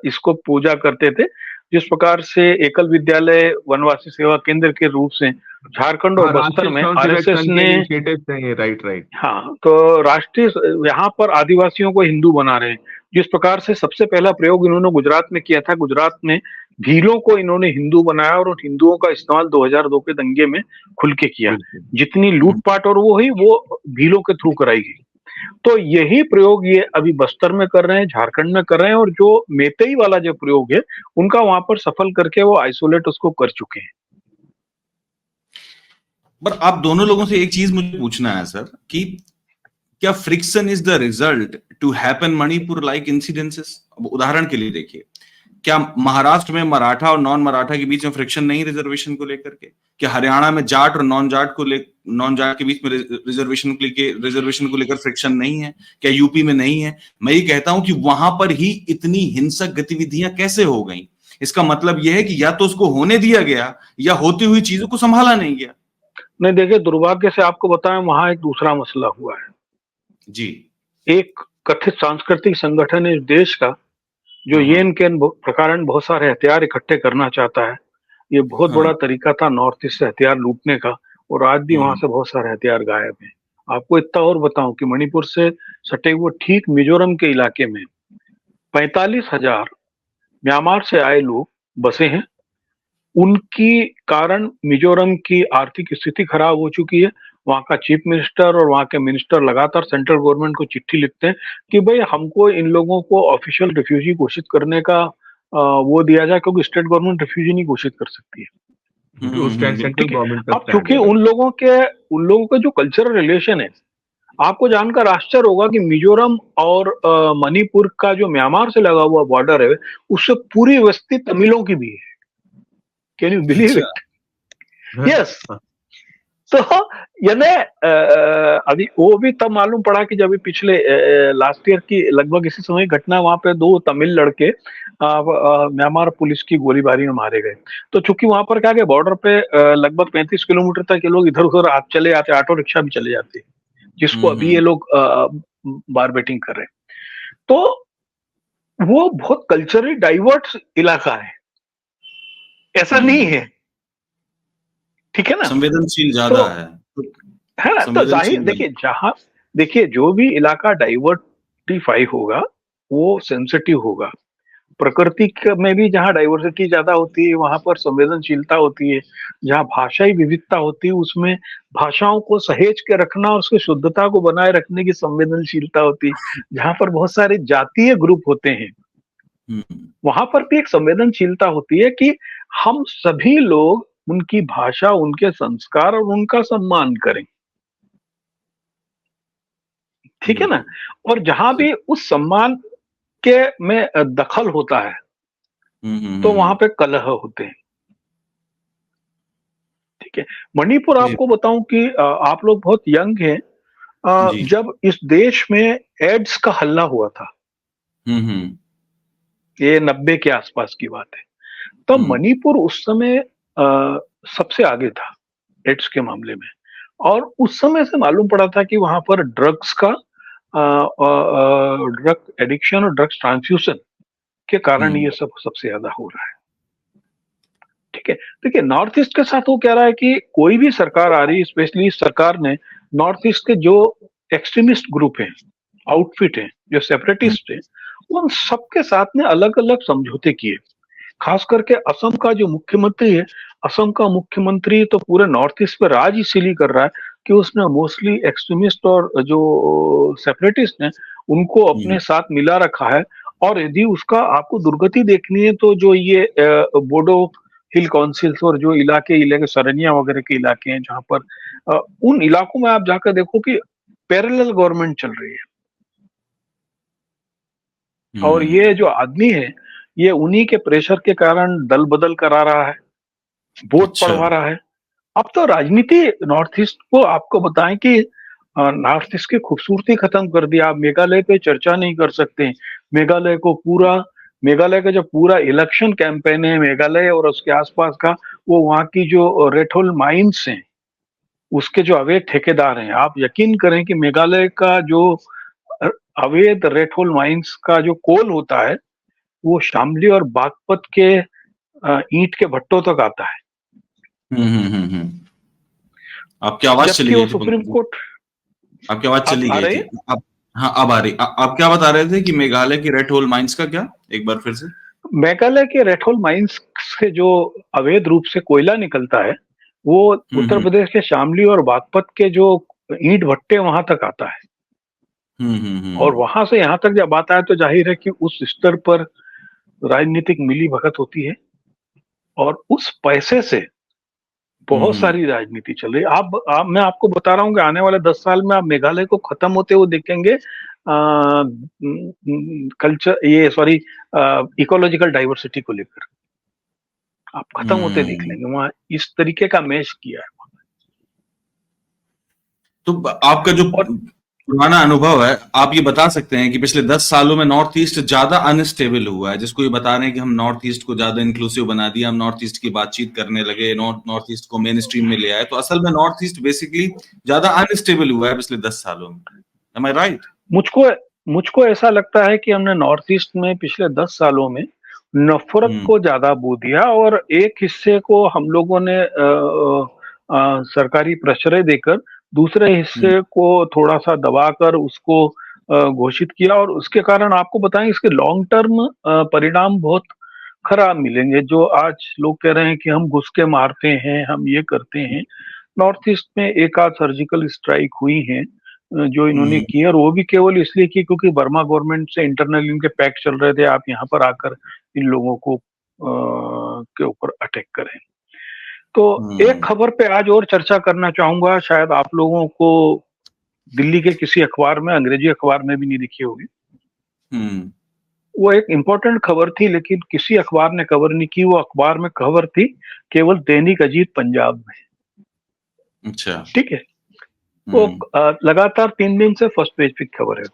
इसको पूजा करते थे। जिस प्रकार से एकल विद्यालय वनवासी सेवा केंद्र के रूप से झारखंड और बस्तर में RSS ने, राइट हाँ, तो राष्ट्रीय यहाँ पर आदिवासियों को हिंदू बना रहे हैं। जिस प्रकार से सबसे पहला प्रयोग इन्होंने गुजरात में किया था। गुजरात में भीलों को इन्होंने हिंदू बनाया और उन हिंदुओं का इस्तेमाल 2002 के दंगे में खुल के किया। जितनी लूटपाट और वो हुई वो भीलों के थ्रू कराई गई। तो यही प्रयोग ये अभी बस्तर में कर रहे हैं, झारखंड में कर रहे हैं, और जो मेतई वाला जो प्रयोग है उनका वहां पर सफल करके वो आइसोलेट उसको कर चुके हैं। पर आप दोनों लोगों से एक चीज मुझे पूछना है सर, कि क्या friction is the result to happen Manipur like incidences? उदाहरण के लिए देखिए, क्या महाराष्ट्र में मराठा और नॉन मराठा के बीच में फ्रिक्शन नहीं रिजर्वेशन को लेकर के? क्या हरियाणा में जाट और नॉन जाट के बीच में रिजर्वेशन को लेकर फ्रिक्शन नहीं है? क्या यूपी में नहीं है? मैं ये कहता हूं कि वहां पर ही इतनी हिंसक गतिविधियां कैसे हो गई? इसका मतलब यह है कि या तो उसको होने दिया गया या होती हुई चीजों को संभाला नहीं गया। नहीं, देखिए, दुर्भाग्य से आपको बताएं, वहां एक दूसरा मसला हुआ है जी। एक कथित सांस्कृतिक संगठन इस देश का, जो येन केन प्रकरण बहुत सारे हथियार इकट्ठे करना चाहता है। ये बहुत बड़ा तरीका था नॉर्थ ईस्ट से हथियार लूटने का, और आज भी वहां से बहुत सारे हथियार गायब हैं। आपको इतना और बताऊं कि मणिपुर से सटे हुए ठीक मिजोरम के इलाके में 45,000 म्यांमार से आए लोग बसे हैं। उनकी कारण मिजोरम की आर्थिक स्थिति खराब हो चुकी है। वहां का चीफ मिनिस्टर और वहां के मिनिस्टर लगातार सेंट्रल गवर्नमेंट को चिट्ठी लिखते हैं कि भाई हमको इन लोगों को ऑफिशियल रिफ्यूजी घोषित करने का वो दिया जाए, क्योंकि स्टेट गवर्नमेंट रिफ्यूजी नहीं घोषित कर सकती है। सेंट्रल गवर्नमेंट अब चूंकि उन लोगों का जो कल्चरल रिलेशन है, आपको जानकर आश्चर्य होगा कि मिजोरम और मणिपुर का जो म्यांमार से लगा हुआ बॉर्डर है, उससे पूरी बस्ती तमिलों की भी है। Can you believe it? Yes. तो यानी अभी वो भी तब मालूम पड़ा कि जब पिछले लास्ट ईयर की लगभग इसी समय घटना, वहां पे 2 तमिल लड़के म्यांमार पुलिस की गोलीबारी में मारे गए। तो चूंकि वहां पर क्या है, बॉर्डर पे लगभग 35 किलोमीटर तक ये लोग इधर उधर चले जाते, ऑटो रिक्शा भी चले जाते, जिसको अभी ये लोग बार बेटिंग कर रहे हैं। तो वो बहुत कल्चरली डाइवर्ट इलाका है, ऐसा नहीं है, ठीक है ना? संवेदनशील ज्यादा है ना? तो जाहिर देखिए जो भी इलाका डाइवर्सिफाई होगा वो सेंसिटिव होगा। प्रकृति में भी जहाँ डाइवर्सिटी ज्यादा होती है वहां पर संवेदनशीलता होती है। जहाँ भाषाई विविधता होती है उसमें भाषाओं को सहेज के रखना और उसकी शुद्धता को बनाए रखने की संवेदनशीलता होती है। जहाँ पर बहुत सारे जातीय ग्रुप होते हैं वहां पर भी एक संवेदनशीलता होती है कि हम सभी लोग उनकी भाषा, उनके संस्कार और उनका सम्मान करें, ठीक है ना? और जहां भी उस सम्मान के में दखल होता है तो वहां पे कलह होते हैं, ठीक है। मणिपुर, आपको बताऊं कि आप लोग बहुत यंग हैं, जब इस देश में एड्स का हल्ला हुआ था, ये 90 के आसपास की बात है, तो मणिपुर उस समय सबसे आगे था एड्स के मामले में। और उस समय से मालूम पड़ा था कि वहां पर ड्रग्स का ड्रग एडिक्शन और ड्रग्स ट्रांसफ्यूजन के कारण ये सब सबसे ज्यादा हो रहा है, ठीक है। देखिए, नॉर्थ ईस्ट के साथ वो कह रहा है कि कोई भी सरकार आ रही है, स्पेशली सरकार ने नॉर्थ ईस्ट के जो एक्सट्रीमिस्ट ग्रुप हैं, आउटफिट हैं, जो सेपरेटिस्ट हैं, उन सबके साथ में अलग अलग समझौते किए। खास करके असम का जो मुख्यमंत्री है, असम का मुख्यमंत्री तो पूरे नॉर्थ ईस्ट पे राज इसीलिए कर रहा है कि उसने मोस्टली एक्सट्रीमिस्ट और जो सेपरेटिस्ट हैं उनको अपने साथ मिला रखा है। और यदि उसका आपको दुर्गति देखनी है तो जो ये बोडो हिल काउंसिल्स और जो इलाके सरनिया वगैरह के इलाके हैं, जहां पर उन इलाकों में आप जाकर देखो कि पैरेलल गवर्नमेंट चल रही है। और ये जो आदमी है ये उन्हीं के प्रेशर के कारण दल बदल करा रहा है, वोट पढ़वा रहा है। अब तो राजनीति नॉर्थ ईस्ट को, आपको बताएं कि नॉर्थ ईस्ट की खूबसूरती खत्म कर दी। आप मेघालय पे चर्चा नहीं कर सकते। मेघालय का जो पूरा इलेक्शन कैंपेन है मेघालय और उसके आसपास का, वो वहां की जो रेड होल माइंस हैं उसके जो अवैध ठेकेदार हैं। आप यकीन करें कि मेघालय का जो अवैध रेड होल माइंस का जो कोल होता है वो शामली और बागपत के ईंट के भट्टों तक आता है। आपकी आवाज चली गई थी। सुप्रीम कोर्ट, आपकी आवाज चली गई थी। हाँ, अब आ रही। आप क्या बता रहे थे कि मेघालय की रेड होल माइंस का क्या? एक बार फिर से। मेघालय के रेड माइंस से जो अवैध रूप से कोयला निकलता है, वो उत्तर प्रदेश के शामली और बागपत के जो ईंट भट्टे वहां तक आता है। और वहां से यहाँ तक जब आता है तो जाहिर है कि उस स्तर पर राजनीतिक मिली भगत होती है, और उस पैसे से बहुत सारी राजनीति चल रही है। मैं आपको बता रहा हूँ कि आने वाले 10 साल में आप मेघालय को खत्म होते हुए देखेंगे, कल्चर ये सॉरी इकोलॉजिकल डाइवर्सिटी को लेकर आप खत्म होते देख लेंगे। वहां इस तरीके का मैच किया है। तो आपका जो पुराना अनुभव है, आप ये बता सकते हैं कि पिछले 10 सालों में नॉर्थ ईस्ट ज्यादा अनस्टेबल हुआ है, जिसको ये बता रहे हैं कि हम नॉर्थ ईस्ट को ज्यादा इंक्लूसिव बना दिया, हम नॉर्थ ईस्ट की बातचीत करने लगे, नॉर्थ ईस्ट को मेन स्ट्रीम में ले आए, तो असल में नॉर्थ ईस्ट बेसिकली ज्यादा अनस्टेबल हुआ है पिछले 10 सालों में। Am I right? मुझको ऐसा लगता है कि हमने नॉर्थ ईस्ट में पिछले 10 सालों में नफरत को ज्यादा बो दिया, और एक हिस्से को हम लोगों ने सरकारी प्रश्रय देकर दूसरे हिस्से को थोड़ा सा दबाकर उसको घोषित किया, और उसके कारण आपको बताएं इसके लॉन्ग टर्म परिणाम बहुत खराब मिलेंगे। जो आज लोग कह रहे हैं कि हम घुस के मारते हैं, हम ये करते हैं, नॉर्थ ईस्ट में एक आध सर्जिकल स्ट्राइक हुई है जो इन्होंने की, और वो भी केवल इसलिए की क्योंकि बर्मा गवर्नमेंट से इंटरनली उनके पैक्ट चल रहे थे, आप यहाँ पर आकर इन लोगों को के ऊपर अटैक करें। तो एक खबर पे आज और चर्चा करना चाहूंगा, शायद आप लोगों को दिल्ली के किसी अखबार में, अंग्रेजी अखबार में भी नहीं दिखी होगी। वो एक इंपॉर्टेंट खबर थी लेकिन किसी अखबार ने कवर नहीं की। वो अखबार में खबर थी केवल दैनिक अजीत पंजाब में। अच्छा, ठीक है। वो लगातार 3 दिन से फर्स्ट पेज पे खबर है।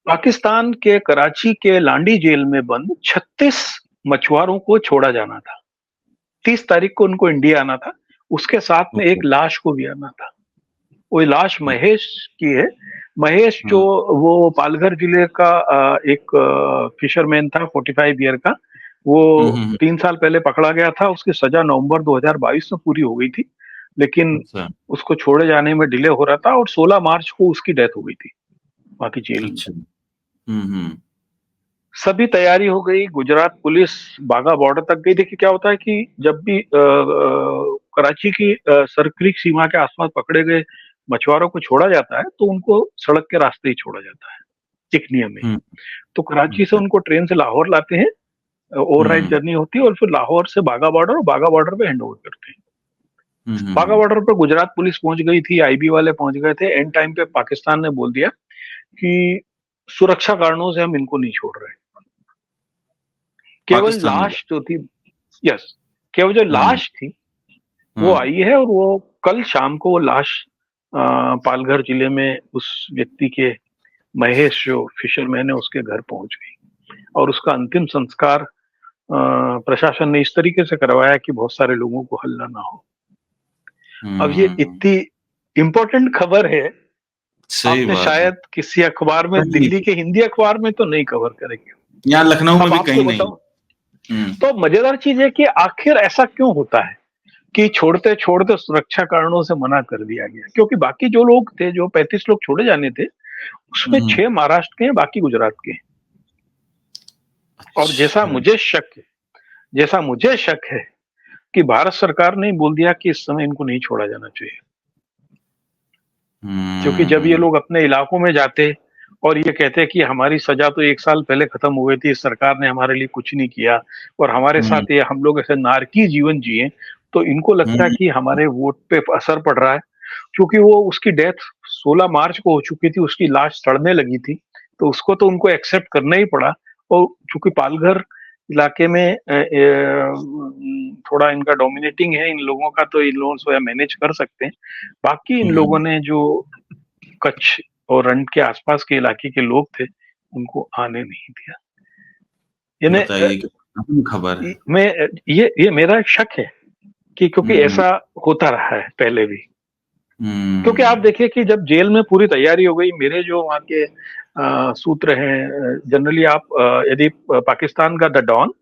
पाकिस्तान के कराची के लांडी जेल में बंद 36 मछुआरों को छोड़ा जाना था। 30 तारीख को उनको इंडिया आना था, उसके साथ में एक लाश को भी आना था। वो लाश महेश की है। महेश जो वो पालघर जिले का एक फिशरमैन था, 45 ईयर का। वो 3 साल पहले पकड़ा गया था, उसकी सजा नवंबर 2022 में पूरी हो गई थी, लेकिन उसको छोड़े जाने में डिले हो रहा था, और 16 मार्च को उसकी डेथ हो गई थी वहां की जेल में। सभी तैयारी हो गई, गुजरात पुलिस बाघा बॉर्डर तक गई। देखिए क्या होता है कि जब भी कराची की सरक्रिक सीमा के आसपास पकड़े गए मछुआरों को छोड़ा जाता है तो उनको सड़क के रास्ते ही छोड़ा जाता है, एक नियम है। तो कराची से उनको ट्रेन से लाहौर लाते हैं, ओवरनाइट जर्नी होती है, और फिर लाहौर से बाघा बॉर्डर, और बाघा बॉर्डर पे हैंड ओवर करते हैं। बाघा बॉर्डर पर गुजरात पुलिस पहुंच गई थी, आईबी वाले पहुंच गए थे। एंड टाइम पे पाकिस्तान ने बोल दिया कि सुरक्षा कारणों से हम इनको नहीं छोड़ रहे। केवल लाश जो थी, यस, केवल जो लाश थी वो आई है, और वो कल शाम को वो लाश पालघर जिले में उस व्यक्ति के, महेश जो फिशरमैन है, उसके घर पहुंच गई, और उसका अंतिम संस्कार प्रशासन ने इस तरीके से करवाया कि बहुत सारे लोगों को हल्ला ना हो। अब ये इतनी इम्पोर्टेंट खबर है, आपने शायद किसी अखबार में, दिल्ली के हिंदी अखबार में तो नहीं कवर करेंगे, यहाँ लखनऊ में भी कहीं नहीं। तो मजेदार चीज है कि आखिर ऐसा क्यों होता है कि छोड़ते छोड़ते सुरक्षा कारणों से मना कर दिया गया, क्योंकि बाकी जो लोग थे, जो 35 लोग छोड़े जाने थे, उसमें 6 महाराष्ट्र के हैं, बाकी गुजरात के हैं। और जैसा मुझे शक है कि भारत सरकार ने बोल दिया कि इस समय इनको नहीं छोड़ा जाना चाहिए, क्योंकि जब ये लोग अपने इलाकों में जाते और ये कहते हैं कि हमारी सजा तो 1 साल पहले खत्म हो गई थी, सरकार ने हमारे लिए कुछ नहीं किया, और हमारे साथ ये हम लोग ऐसे नारकी जीवन जिए, तो इनको लगता है कि हमारे वोट पे असर पड़ रहा है। क्योंकि वो उसकी डेथ 16 मार्च को हो चुकी थी, उसकी लाश सड़ने लगी थी, तो उसको तो उनको एक्सेप्ट करना ही पड़ा। और चूंकि पालघर इलाके में थोड़ा इनका डोमिनेटिंग है इन लोगों का, तो इन लोगों से मैनेज कर सकते हैं। बाकी इन लोगों ने जो कच्छ और रंड के आसपास के इलाके के लोग थे, उनको आने नहीं दिया। खबर है, ये मेरा एक शक है कि क्योंकि ऐसा होता रहा है पहले भी। क्योंकि आप देखिए कि जब जेल में पूरी तैयारी हो गई, मेरे जो वहाँ के सूत्र हैं, जनरली आप यदि पाकिस्तान का द डॉन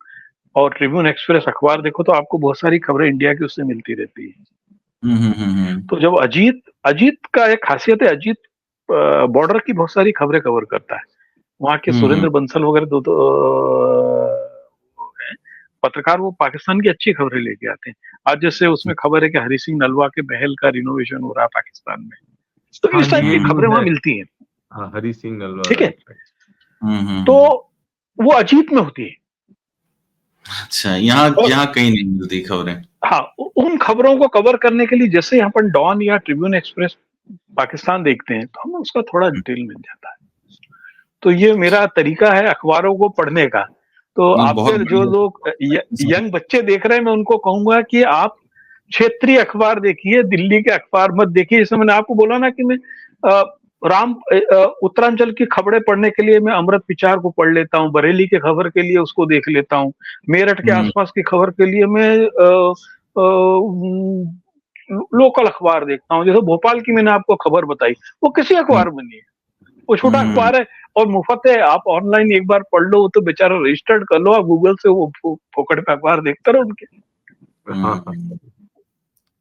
और ट्रिब्यून एक्सप्रेस अखबार देखो तो आपको बहुत सारी खबरें इंडिया की उससे मिलती रहती है। तो जब अजीत का एक खासियत है, अजीत बॉर्डर की बहुत सारी खबरें कवर करता है। वहाँ के सुरेंद्र बंसल वगैरह दो हैं पत्रकार, वो पाकिस्तान की अच्छी खबरें लेके आते हैं। आज जैसे उसमें खबर है कि हरी सिंह नलवा के महल का रिनोवेशन हो रहा है पाकिस्तान में, तो हाँ, इस टाइप ये की खबरें न्यूज़ वहां है। मिलती हैं। हाँ, हरी सिंह नलवा, ठीक है, राइट। तो वो अजीत में होती है। अच्छा, यहाँ और यहाँ कहीं नहीं मिलती खबरें। हाँ, उन खबरों को कवर करने के लिए जैसे यहाँ पर डॉन या ट्रिब्यून एक्सप्रेस पाकिस्तान देखते हैं, तो हमें उसका थोड़ा डिटेल मिल जाता है। तो ये मेरा तरीका है अखबारों को पढ़ने का। तो नहीं, बहुत आपके जो बढ़िया। लोग यंग बच्चे देख रहे हैं, मैं उनको कहूंगा कि आप क्षेत्रीय अखबार देखिए, दिल्ली के अखबार मत देखिए। जैसे मैंने आपको बोला ना कि मैं उत्तरांचल की खबरें पढ़ने के लिए मैं अमृत विचार को पढ़ लेता हूँ, बरेली के खबर के लिए उसको देख लेता हूँ, मेरठ के आसपास की खबर के लिए मैं लोकल अखबार देखता हूँ। जैसे भोपाल की मैंने आपको खबर बताई, वो किसी अखबार में नहीं है, वो छोटा अखबार है और मुफ्त है। आप ऑनलाइन एक बार पढ़ लो, तो बेचारा रजिस्टर्ड कर लो आप गूगल से, वो फोकट में अखबार देखते रहो उनके। हाँ,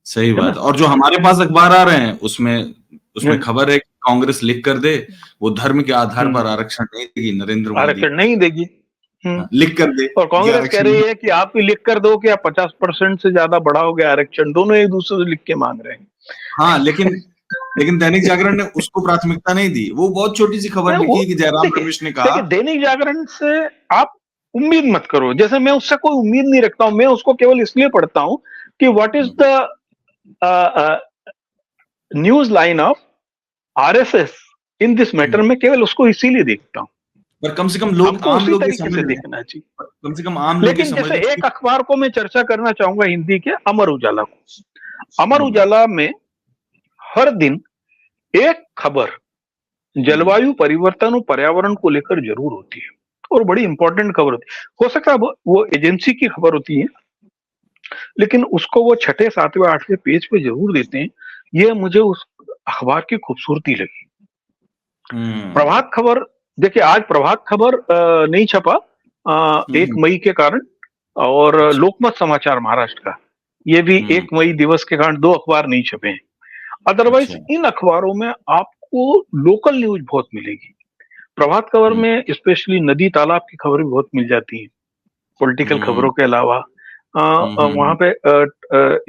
सही बात। और जो हमारे पास अखबार आ रहे हैं उसमें खबर है कि कांग्रेस लिख कर दे, वो धर्म के आधार पर आरक्षण नहीं देगी, नरेंद्र मोदी आरक्षण नहीं देगी। लिख कर दे। और कांग्रेस कह रही है कि आप ही लिख कर दो कि आप 50% से ज्यादा बढ़ाओगे आरक्षण। दोनों एक दूसरे से लिख के मांग रहे हैं। हाँ, लेकिन दैनिक जागरण ने उसको प्राथमिकता नहीं दी। वो बहुत छोटी सी खबर लिखी कि जयराम रमेश ने कहा। दैनिक जागरण से आप उम्मीद मत करो, जैसे मैं उससे कोई उम्मीद नहीं रखता हूं। मैं उसको केवल इसलिए पढ़ता हूं कि what is the news line of RSS in this matter, में केवल उसको इसीलिए देखता हूं। पर कम से कम लोग, आम लोग ये समझ से देखना चाहिए। कम से कम आम लोग लेकिन जैसे एक अखबार को मैं चर्चा करना चाहूंगा हिंदी के, अमर उजाला को। अमर उजाला में हर दिन एक खबर जलवायु परिवर्तन और पर्यावरण को लेकर जरूर होती है, और बड़ी इंपॉर्टेंट खबर होती है। हो सकता है वो एजेंसी की खबर होती है, लेकिन उसको वो 6, 7, 8वें पेज पे जरूर देते हैं। ये मुझे उस अखबार की खूबसूरती लगी। प्रभात खबर, देखिए आज प्रभात खबर नहीं छपा 1 मई के कारण, और लोकमत समाचार महाराष्ट्र का, ये भी 1 मई दिवस के कारण 2 अखबार नहीं छपे हैं। अदरवाइज इन अखबारों में आपको लोकल न्यूज बहुत मिलेगी। प्रभात खबर में स्पेशली नदी तालाब की खबर भी बहुत मिल जाती है, पॉलिटिकल खबरों के अलावा। वहां पे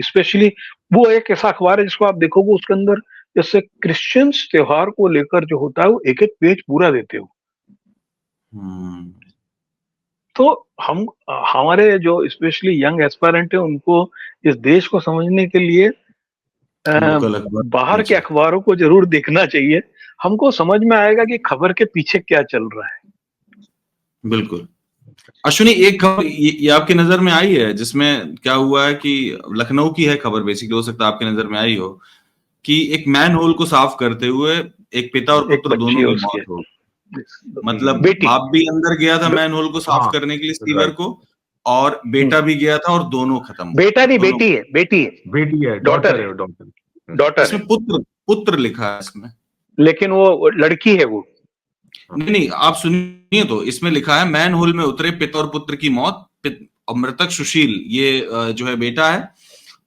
स्पेशली वो एक ऐसा अखबार है जिसको आप देखोगे उसके अंदर जैसे क्रिश्चियंस त्योहार को लेकर जो होता है वो एक एक पेज पूरा देते हो। तो हम हमारे जो स्पेशली यंग एस्पायरेंट है, उनको इस देश को समझने के लिए बाहर के अखबारों को जरूर देखना चाहिए। हमको समझ में आएगा कि खबर के पीछे क्या चल रहा है। बिल्कुल। अश्विनी, एक खबर ये आपकी नजर में आई है जिसमें क्या हुआ है कि लखनऊ की है खबर, बेसिकली हो सकता है आपकी नजर में आई हो, कि एक मैन होल को साफ करते हुए एक पिता और पुत्र दोनों की मौत हो। मतलब बाप भी अंदर गया था मैन होल को साफ करने के लिए, सीवर को, और बेटा भी गया था, और दोनों खत्म। बेटा नहीं, बेटी है, डॉटर है। इसमें पुत्र लिखा है इसमें, लेकिन वो लड़की है वो। नहीं, आप सुनिए, तो इसमें लिखा है मैन होल में उतरे पिता और पुत्र की मौत, मृतक सुशील ये जो है बेटा है,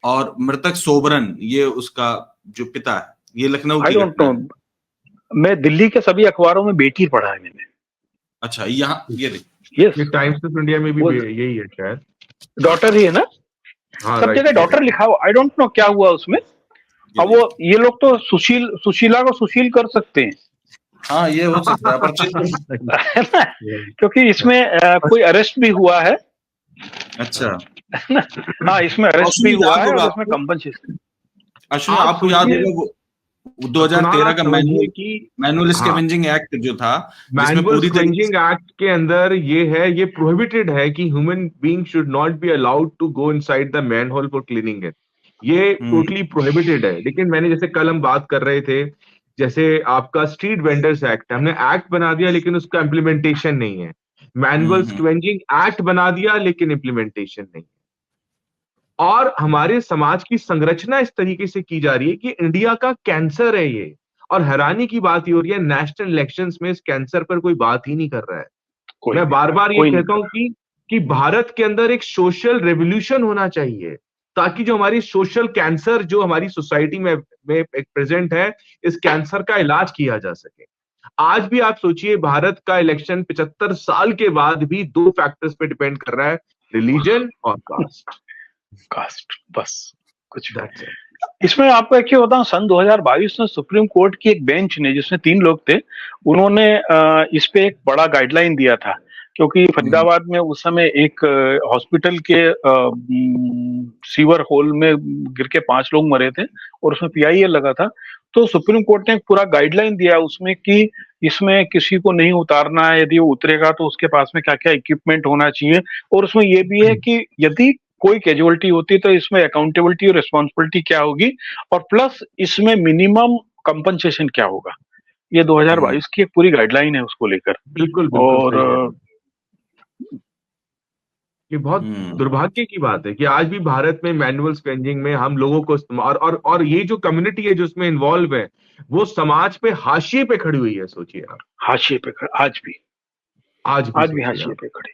और मृतक सोबरन ये उसका जो पिता है। ये लखनऊ की घटना है। मैं दिल्ली के सभी अखबारों में बेटी पढ़ा है मैंने। अच्छा, यहाँ ये ये टाइम्स ऑफ इंडिया में भी यही है शायद, डॉटर ही है ना। सब जगह डॉटर लिखा हुआ, आई डोंट नो क्या हुआ उसमें। अब वो ये लोग तो सुशीला को सुशील कर सकते हैं। हाँ, ये हो सकता है, पर क्योंकि इसमें कोई अरेस्ट भी हुआ है। अच्छा। हाँ, इसमें अरेस्ट भी हुआ है और इसमें कंपनसेशन। अश्विनी, आपको याद होगा वो 2013 का मैनुअल स्कैवेंजिंग एक्ट जो था, जिसमें पूरी स्कैवेंजिंग एक्ट के अंदर ये प्रोहिबिटेड है कि human being should not be allowed to go inside the man hole for cleaning it. ये टोटली प्रोहिबिटेड है। लेकिन मैंने जैसे कल हम बात कर रहे थे, जैसे आपका स्ट्रीट वेंडर्स एक्ट, हमने एक्ट बना दिया लेकिन उसका इम्प्लीमेंटेशन नहीं है। मैनुअल स्कैवेंजिंग एक्ट बना दिया लेकिन इम्प्लीमेंटेशन नहीं। और हमारे समाज की संरचना इस तरीके से की जा रही है कि इंडिया का कैंसर है ये। और हैरानी की बात ये हो रही है, नेशनल इलेक्शंस में इस कैंसर पर कोई बात ही नहीं कर रहा है। मैं बार बार ये कहता हूं कि भारत के अंदर एक सोशल रेवोल्यूशन होना चाहिए, ताकि जो हमारी सोशल कैंसर जो हमारी सोसाइटी में प्रेजेंट है, इस कैंसर का इलाज किया जा सके। आज भी आप सोचिए, भारत का इलेक्शन 75 साल के बाद भी 2 फैक्टर्स पे डिपेंड कर रहा है, रिलीजन और कास्ट, बस कुछ भी। कास्ट। इसमें आपको एक होता है, सन 2022 में सुप्रीम कोर्ट की एक बेंच ने, जिसमें 3 लोग थे, उन्होंने इस पे एक बड़ा गाइडलाइन दिया था, क्योंकि फरीदाबाद में उस समय एक हॉस्पिटल के सीवर होल में गिर के 5 लोग मरे थे और उसमें PIA लगा था। तो सुप्रीम कोर्ट ने एक पूरा गाइडलाइन दिया उसमें कि इसमें किसी को नहीं उतारना है, यदि वो उतरेगा तो उसके पास में क्या क्या इक्विपमेंट होना चाहिए, और उसमें ये भी है कि यदि कोई कैजुअलिटी होती तो इसमें अकाउंटेबिलिटी और रिस्पॉन्सिबिलिटी क्या होगी, और प्लस इसमें मिनिमम कंपनसेशन क्या होगा। ये 2022 की एक पूरी गाइडलाइन है उसको लेकर। बिल्कुल और ये बहुत दुर्भाग्य की बात है कि आज भी भारत में मैनुअल स्क्वेंजिंग में हम लोगों को इस्तेमाल, और ये जो कम्युनिटी है जो इसमें इन्वॉल्व है, वो समाज पे हाशिए पे खड़ी हुई है। सोचिए आप, हाशिए पे आज भी हाशिए पे खड़ी।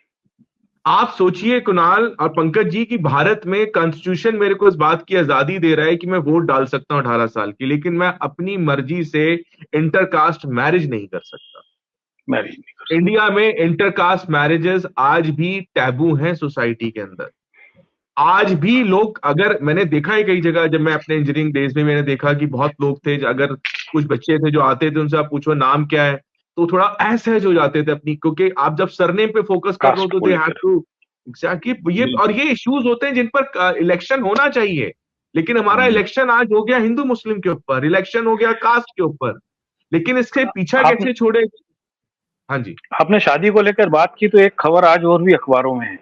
आप सोचिए कुणाल और पंकज जी, कि भारत में कॉन्स्टिट्यूशन मेरे को इस बात की आजादी दे रहा है कि मैं वोट डाल सकता हूं 18 साल की, लेकिन मैं अपनी मर्जी से इंटरकास्ट मैरिज नहीं कर सकता। इंडिया में इंटरकास्ट मैरिजेस आज भी टैबू हैं सोसाइटी के अंदर। आज भी लोग, अगर मैंने देखा है कई जगह, जब मैं अपने इंजीनियरिंग डेज में मैंने देखा कि बहुत लोग थे, अगर कुछ बच्चे थे जो आते थे, उनसे आप पूछो नाम क्या है, तो थोड़ा असहज हो जाते थे अपनी, क्योंकि आप जब सरनेम पे फोकस कर रहे हो तो दे हैव टू एग्जैक्टली। ये और ये इश्यूज होते हैं जिन पर इलेक्शन होना चाहिए, लेकिन हमारा इलेक्शन आज हो गया हिंदू मुस्लिम के ऊपर, इलेक्शन हो गया कास्ट के ऊपर, लेकिन इसके पीछा कैसे छोड़े। हाँ जी, आपने शादी को लेकर बात की तो एक खबर आज और भी अखबारों में है,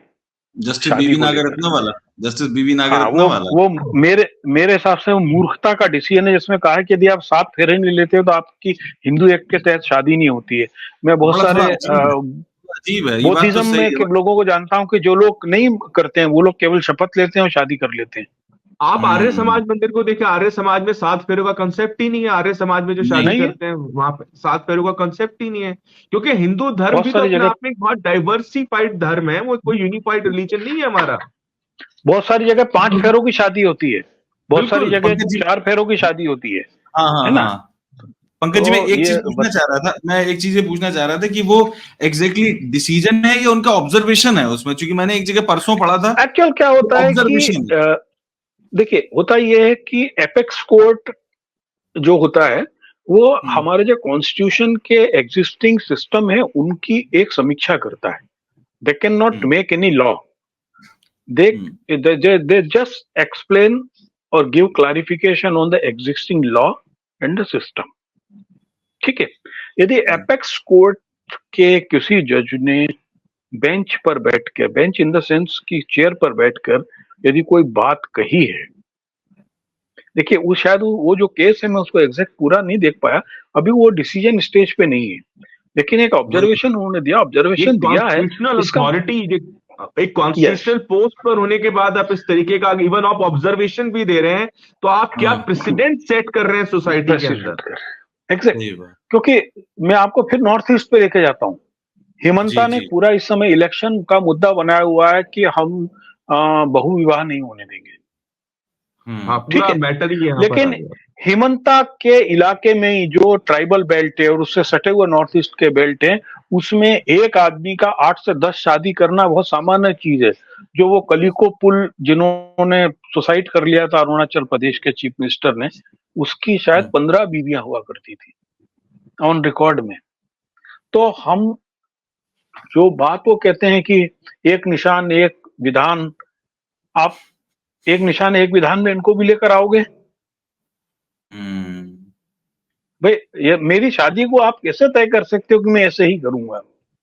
जस्टिस बीवी नागरत्न वाला। जस्टिस बीवी नागरत्न वाला वो मेरे हिसाब से वो मूर्खता का डिसीजन है, जिसमें कहा है कि यदि आप 7 फेरे नहीं लेते हो तो आपकी हिंदू एक्ट के तहत शादी नहीं होती है। मैं बहुत सारे अजीब है, बौद्धिज्म में के लोगों को जानता हूं कि जो लोग नहीं करते हैं वो लोग केवल शपथ लेते हैं और शादी कर लेते हैं। आप आर्य समाज मंदिर को देखिए, आर्य समाज में 7 फेरों का कंसेप्ट ही नहीं है। आर्य समाज में जो शादी करते हैं वहां पे 7 फेरों का कंसेप्ट ही नहीं है, क्योंकि हिंदू धर्म भी तो अपने आप में एक बहुत डाइवर्सिफाइड धर्म है, वो कोई यूनिफाइड रिलीजन नहीं है हमारा। बहुत सारी जगह 5 फेरों की शादी होती है, बहुत सारी जगह 4 फेरों की शादी होती है। है ना पंकज जी, मैं एक चीज पूछना चाह रहा था कि वो एग्जैक्टली डिसीजन है या उनका ऑब्जर्वेशन है उसमें, क्योंकि मैंने एक जगह परसों पढ़ा था। एक्चुअल क्या होता है कि देखिए, होता यह है कि एपेक्स कोर्ट जो होता है वो हमारे जो कॉन्स्टिट्यूशन के एग्जिस्टिंग सिस्टम है उनकी एक समीक्षा करता है। They can not make any law, they just explain or give clarification on the existing law and the system। ठीक है, यदि एपेक्स कोर्ट के किसी जज ने बेंच पर बैठकर, बेंच इन द सेंस की चेयर पर बैठकर यदि कोई बात कही है, देखिए वो शायद वो जो केस है मैं उसको एग्जैक्ट पूरा नहीं देख पाया, अभी वो डिसीजन स्टेज पे नहीं है, लेकिन एक ऑब्जर्वेशन उन्होंने दिया, ऑब्जर्वेशन दिया है। एक कॉन्स्टिट्यूशनल पोस्ट पर होने के बाद आप इस तरीके का इवन आप ऑब्जर्वेशन भी दे रहे हैं, तो आप क्या प्रेसिडेंट सेट कर रहे हैं सोसाइटी के अंदर। एग्जैक्टली, क्योंकि मैं आपको फिर नॉर्थ ईस्ट पे लेके जाता हूँ। हेमंता ने पूरा इस समय इलेक्शन का मुद्दा बनाया हुआ है कि हम बहुविवाह नहीं होने देंगे। ठीक है, मैटर ही है, लेकिन हेमंता के इलाके में ही जो ट्राइबल बेल्ट है और उससे सटे हुए नॉर्थ ईस्ट के बेल्ट है, उसमें एक आदमी का 8 से 10 शादी करना बहुत सामान्य चीज है। जो वो कलिको पुल जिन्होंने सुसाइड कर लिया था अरुणाचल प्रदेश के चीफ मिनिस्टर ने, उसकी शायद 15 बीवियां हुआ करती थी ऑन रिकॉर्ड में। तो हम जो बात वो कहते हैं कि एक निशान एक विधान, आप एक निशान एक विधान में इनको भी लेकर आओगे भाई, ये मेरी शादी को आप कैसे तय कर सकते हो कि मैं ऐसे ही करूंगा।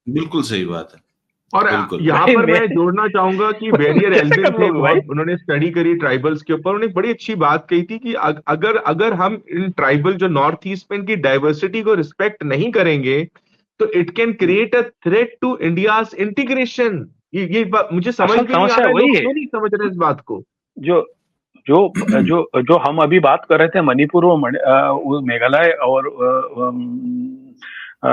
बिल्कुल सही बात है। और यहाँ पर मैं जोड़ना चाहूंगा कि बैरियर एल्विन थे, उन्होंने स्टडी करी ट्राइबल्स के ऊपर, उन्होंने बड़ी अच्छी बात कही थी कि अगर हम इन ट्राइबल जो नॉर्थ ईस्ट में इनकी डाइवर्सिटी को रिस्पेक्ट नहीं करेंगे तो it can create a threat to India's integration. ये बात मुझे समझ नहीं समझ रहे इस बात को। जो हम अभी बात कर रहे थे मणिपुर और मेघालय और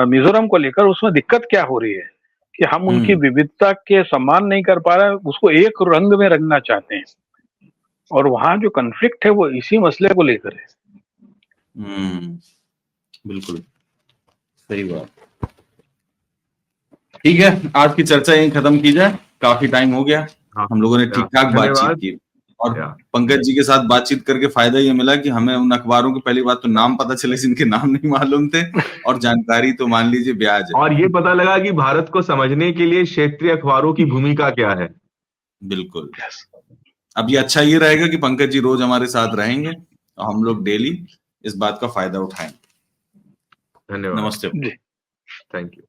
मिजोरम को लेकर, उसमें दिक्कत क्या हो रही है कि हम उनकी विविधता के सम्मान नहीं कर पा रहे, उसको एक रंग में रंगना चाहते हैं, और वहां जो कॉन्फ्लिक्ट है वो इसी मसले को लेकर है। बिल्कुल। सही बात। ठीक है, आज की चर्चा यहीं खत्म की जाए, काफी टाइम हो गया, हाँ, हम लोगों ने ठीक ठाक बातचीत धन्यवाद। की। और पंकज जी के साथ बातचीत करके फायदा ये मिला कि हमें उन अखबारों के पहली बात तो नाम पता चले जिनके नाम नहीं मालूम थे, और जानकारी तो मान लीजिए ब्याज है। और ये पता लगा कि भारत को समझने के लिए क्षेत्रीय अखबारों की भूमिका क्या है। बिल्कुल। अब ये अच्छा ये रहेगा कि पंकज जी रोज हमारे साथ रहेंगे और हम लोग डेली इस बात का फायदा उठाएंगे। धन्यवाद। नमस्ते। Thank you.